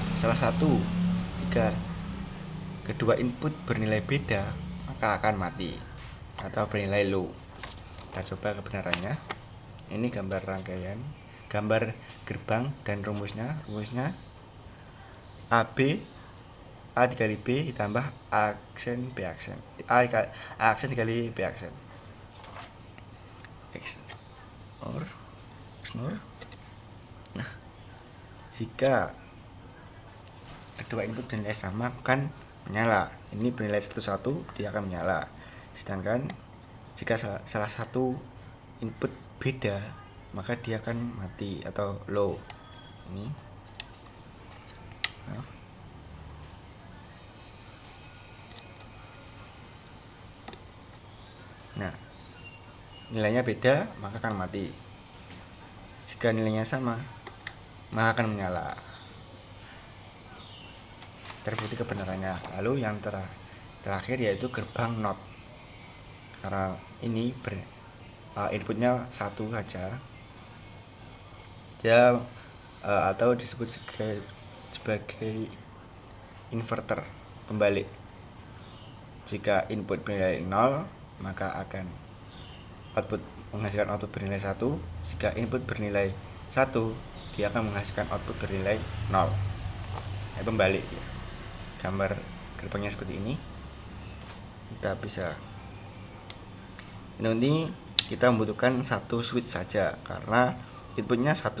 kedua input bernilai beda, maka akan mati atau bernilai low. Kita coba kebenarannya. Ini gambar rangkaian, gambar gerbang dan rumusnya AB A dikali B ditambah aksen B aksen. A aksen dikali B aksen. XNOR. Nah, jika kedua input bernilai sama kan menyala. Ini bernilai 11, dia akan menyala. Sedangkan jika salah satu input beda, maka dia akan mati atau low. Ini. Nah, nilainya beda, maka akan mati. Jika nilainya sama, maka akan menyala. Terbukti kebenarannya. Lalu yang terakhir yaitu gerbang NOT. Karena ini inputnya 1 saja, dia atau disebut sebagai inverter pembalik. Jika input bernilai 0, maka akan menghasilkan output bernilai 1. Jika input bernilai 1, dia akan menghasilkan output bernilai 0. Pembalik ya. Gambar gerbangnya seperti ini. Kita bisa ini kita membutuhkan satu switch saja karena inputnya 1.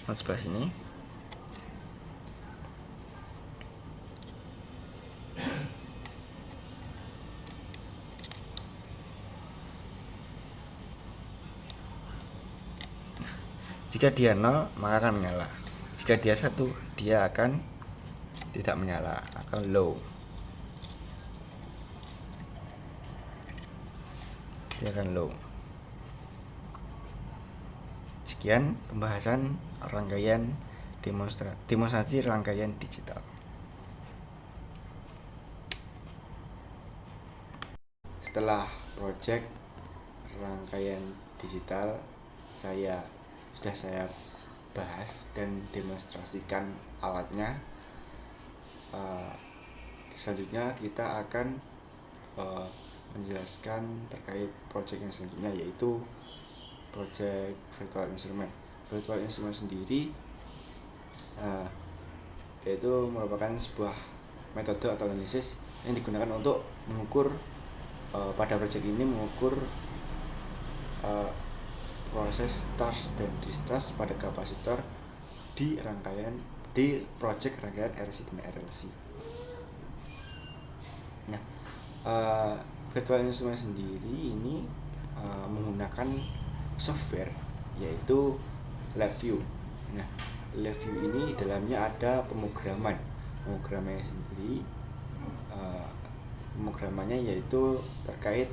Sebelah sini. Jika dia 0, maka akan menyala. Jika dia 1, dia akan tidak menyala, akan low. Dia akan low. Sekian pembahasan rangkaian demonstrasi rangkaian digital. Setelah project rangkaian digital sudah saya bahas dan demonstrasikan alatnya. Selanjutnya kita akan menjelaskan terkait project yang selanjutnya, yaitu project virtual instrument. Virtual instrument sendiri yaitu merupakan sebuah metode atau analisis yang digunakan untuk mengukur pada project ini mengukur proses charge dan discharge pada kapasitor di project rangkaian RC dan RLC. Nah, virtual instrument sendiri ini menggunakan software yaitu LabVIEW. Nah, LabVIEW ini di dalamnya ada pemrogramannya sendiri. Pemrogramannya yaitu terkait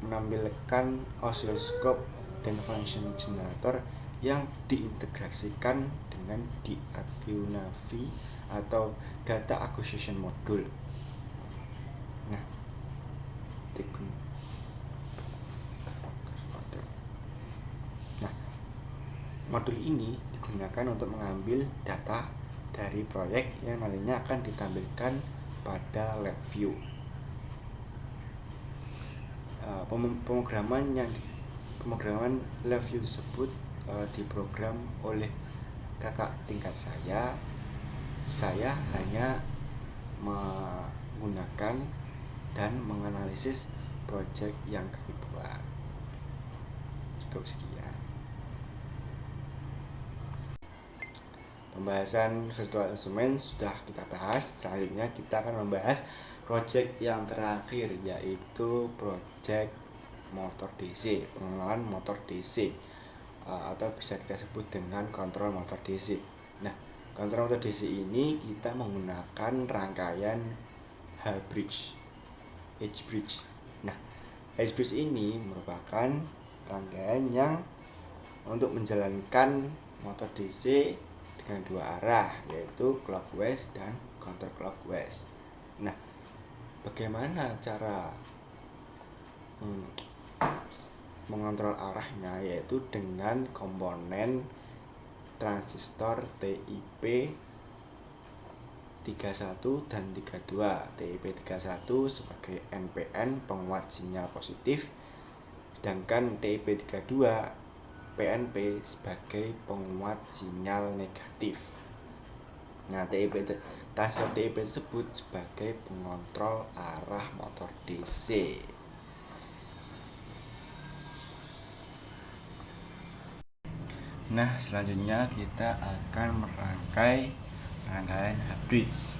menampilkan oscilloscope dan function generator yang diintegrasikan dengan DAQ-Navi atau Data Acquisition Module. Nah, modul ini digunakan untuk mengambil data dari proyek yang nantinya akan ditampilkan pada LabVIEW. Pemrograman LabVIEW tersebut diprogram oleh kakak tingkat saya. Saya hanya menggunakan dan menganalisis proyek yang kami buat. Cukup sekian. Pembahasan virtual instrument sudah kita bahas. Selanjutnya kita akan membahas proyek yang terakhir, yaitu proyek motor DC, pengenalan motor DC, atau bisa kita sebut dengan kontrol motor DC. Nah, kontrol motor DC ini kita menggunakan rangkaian H-bridge. Nah, H-bridge ini merupakan rangkaian yang untuk menjalankan motor DC dengan dua arah, yaitu clockwise dan counterclockwise. Nah, bagaimana cara mengontrol arahnya, yaitu dengan komponen transistor TIP 31 dan 32. TIP 31 sebagai NPN, penguat sinyal positif, sedangkan TIP 32 PNP sebagai penguat sinyal negatif. Nah, transistor TIP tersebut sebagai pengontrol arah motor DC. Nah, selanjutnya kita akan merangkai rangkaian H-bridge.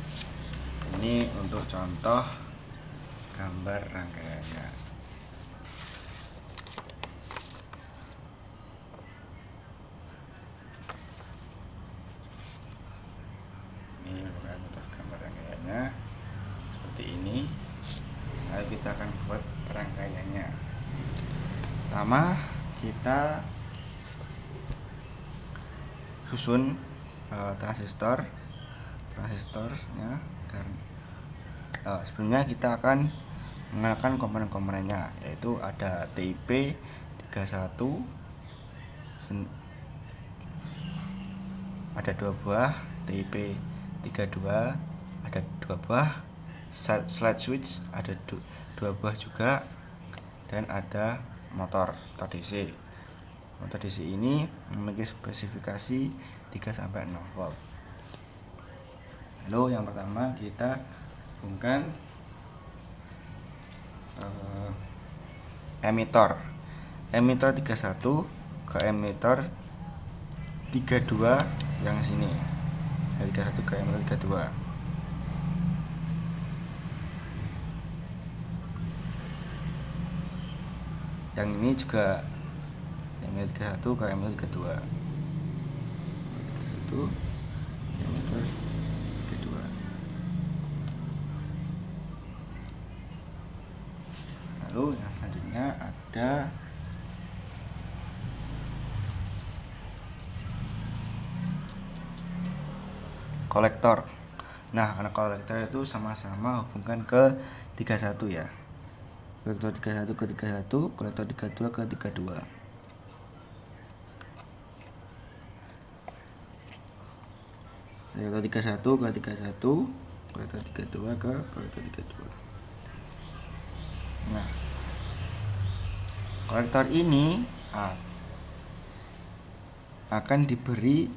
Ini untuk contoh gambar rangkaiannya. Ini untuk gambar rangkaiannya seperti ini. Lalu kita akan buat rangkaiannya. Pertama, kita susun transistornya. Sebelumnya kita akan mengenalkan komponen-komponennya, yaitu ada TIP 31, ada 2 buah, TIP 32 ada 2 buah, slide switch ada 2 buah juga, dan ada motor DC. Motor DC ini memiliki spesifikasi 3-6 volt. Lalu yang pertama kita hubungkan emitor 31 ke emitor 32 yang sini, dari 31 ke emitor 32. Yang ini juga emitor 31 ke emitor 32. Itu emitor 32. Lalu yang selanjutnya ada kolektor. Nah, karena kolektor itu sama-sama hubungkan ke 31 ya. Kolektor 31 ke 31, kolektor 32 ke 32. Kolektor 31 ke 31, kolektor 32 ke kolektor 32. Nah, kolektor ini akan diberi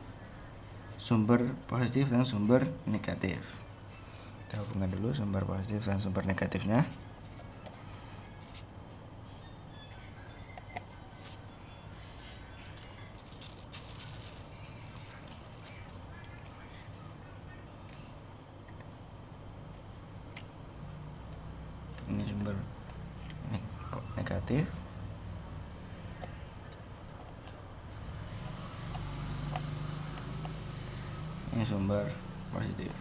sumber positif dan sumber negatif. Kita hubungkan dulu sumber positif dan sumber negatifnya. Ini sumber positif. Ini sumber positif.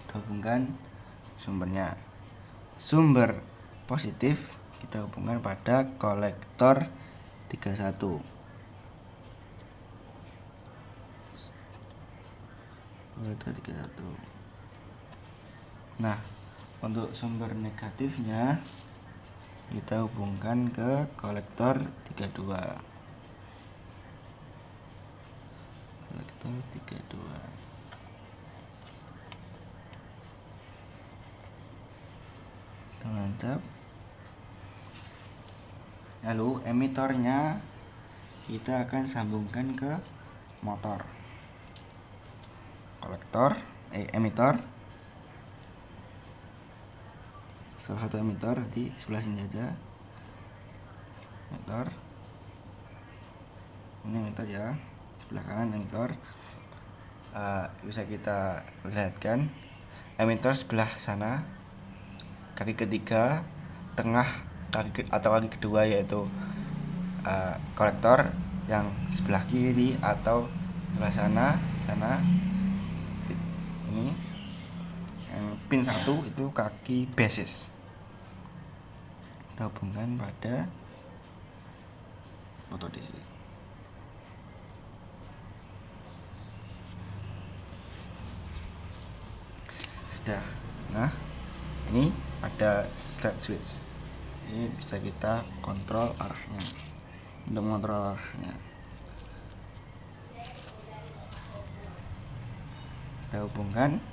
Kita hubungkan sumbernya. Sumber positif kita hubungkan pada kolektor 31. Kolektor 31. Nah, untuk sumber negatifnya kita hubungkan ke kolektor 32. Kolektor 32. Mantap. Lalu emitornya kita akan sambungkan ke motor. Emitor. Salah satu emitor di sebelah sini saja. Emitor. Ini emitor ya. Sebelah kanan emitor. Bisa kita lihatkan emitor sebelah sana, kaki ketiga, tengah kaki kedua yaitu kolektor, yang sebelah kiri atau sebelah sana ini yang pin 1 itu kaki basis. Kita hubungkan pada motor DC. Sudah. Nah, ini ada slide switch. Ini bisa kita kontrol arahnya. Untuk mengontrol arahnya, kita hubungkan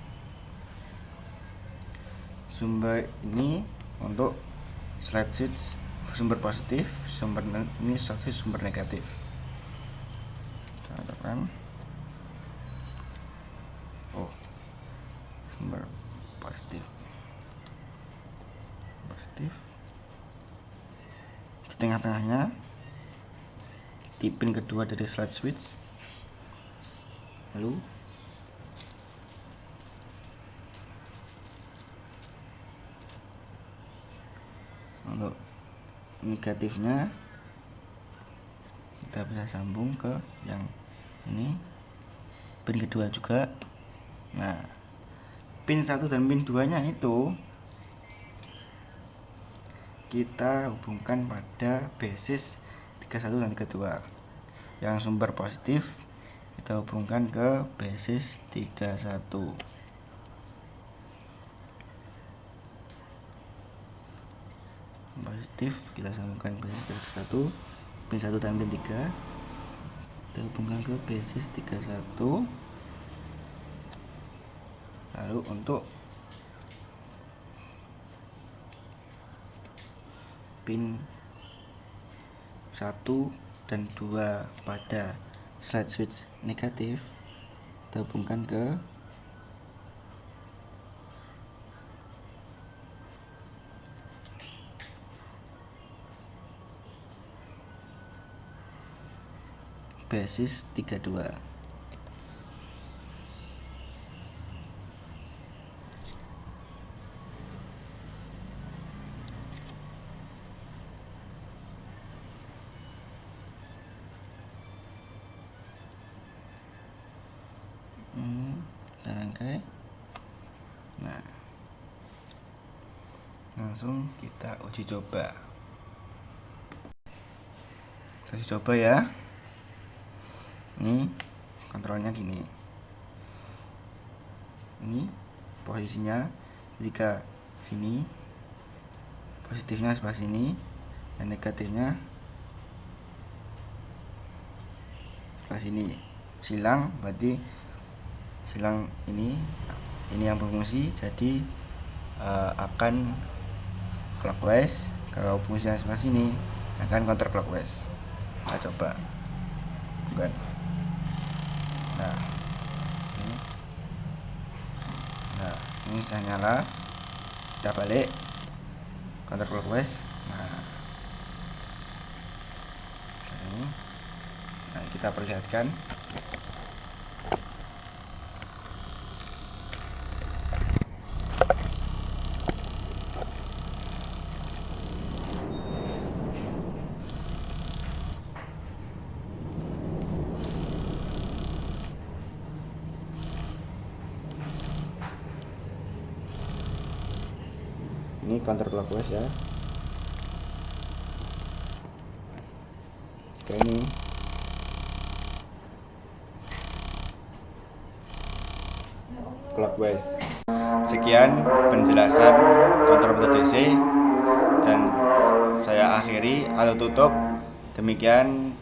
sumber ini untuk slide switch sumber positif, ini slide switch sumber negatif. Kita tekan. Sumber positif. Di tengah-tengahnya, di pin kedua dari slide switch. Lalu untuk negatifnya kita bisa sambung ke yang ini, pin kedua juga. Nah, pin 1 dan pin 2 nya itu kita hubungkan pada basis 31 dan 32. Yang sumber positif kita hubungkan ke basis 31. Positif kita sambungkan basis 31, pin 1 dan pin 3 kita hubungkan ke basis 31. Lalu untuk pin 1 dan 2 pada slide switch negatif kita hubungkan ke basis 32. Kita rangkai. Nah, langsung kita uji coba. Kita uji coba ya. Ini kontrolnya gini. Ini posisinya jika sini, positifnya sebelah sini, dan negatifnya sebelah sini. Silang berarti silang ini yang berfungsi, jadi akan clockwise. Kalau fungsinya sebelah sini akan counter clockwise. Kita coba. Bukan. Nah, ini sudah nyala. Kita balik counter clockwise. Nah, kita perlihatkan. ini counter clockwise ya. Ini clockwise. Sekian penjelasan kontrol DC dan saya akhiri atau tutup. Demikian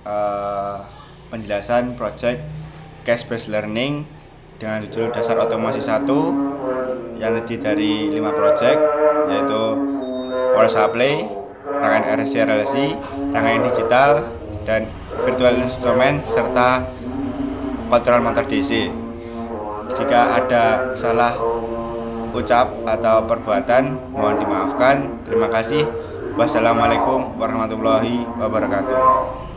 penjelasan project Cash Based Learning dengan judul Dasar Otomasi 1 yang terdiri dari 5 project, yaitu Power Supply, rangkaian RC/RLC, rangkaian digital, dan virtual instrument serta kontrol motor DC. Jika ada salah ucap atau perbuatan, mohon dimaafkan. Terima kasih. Wassalamualaikum warahmatullahi wabarakatuh.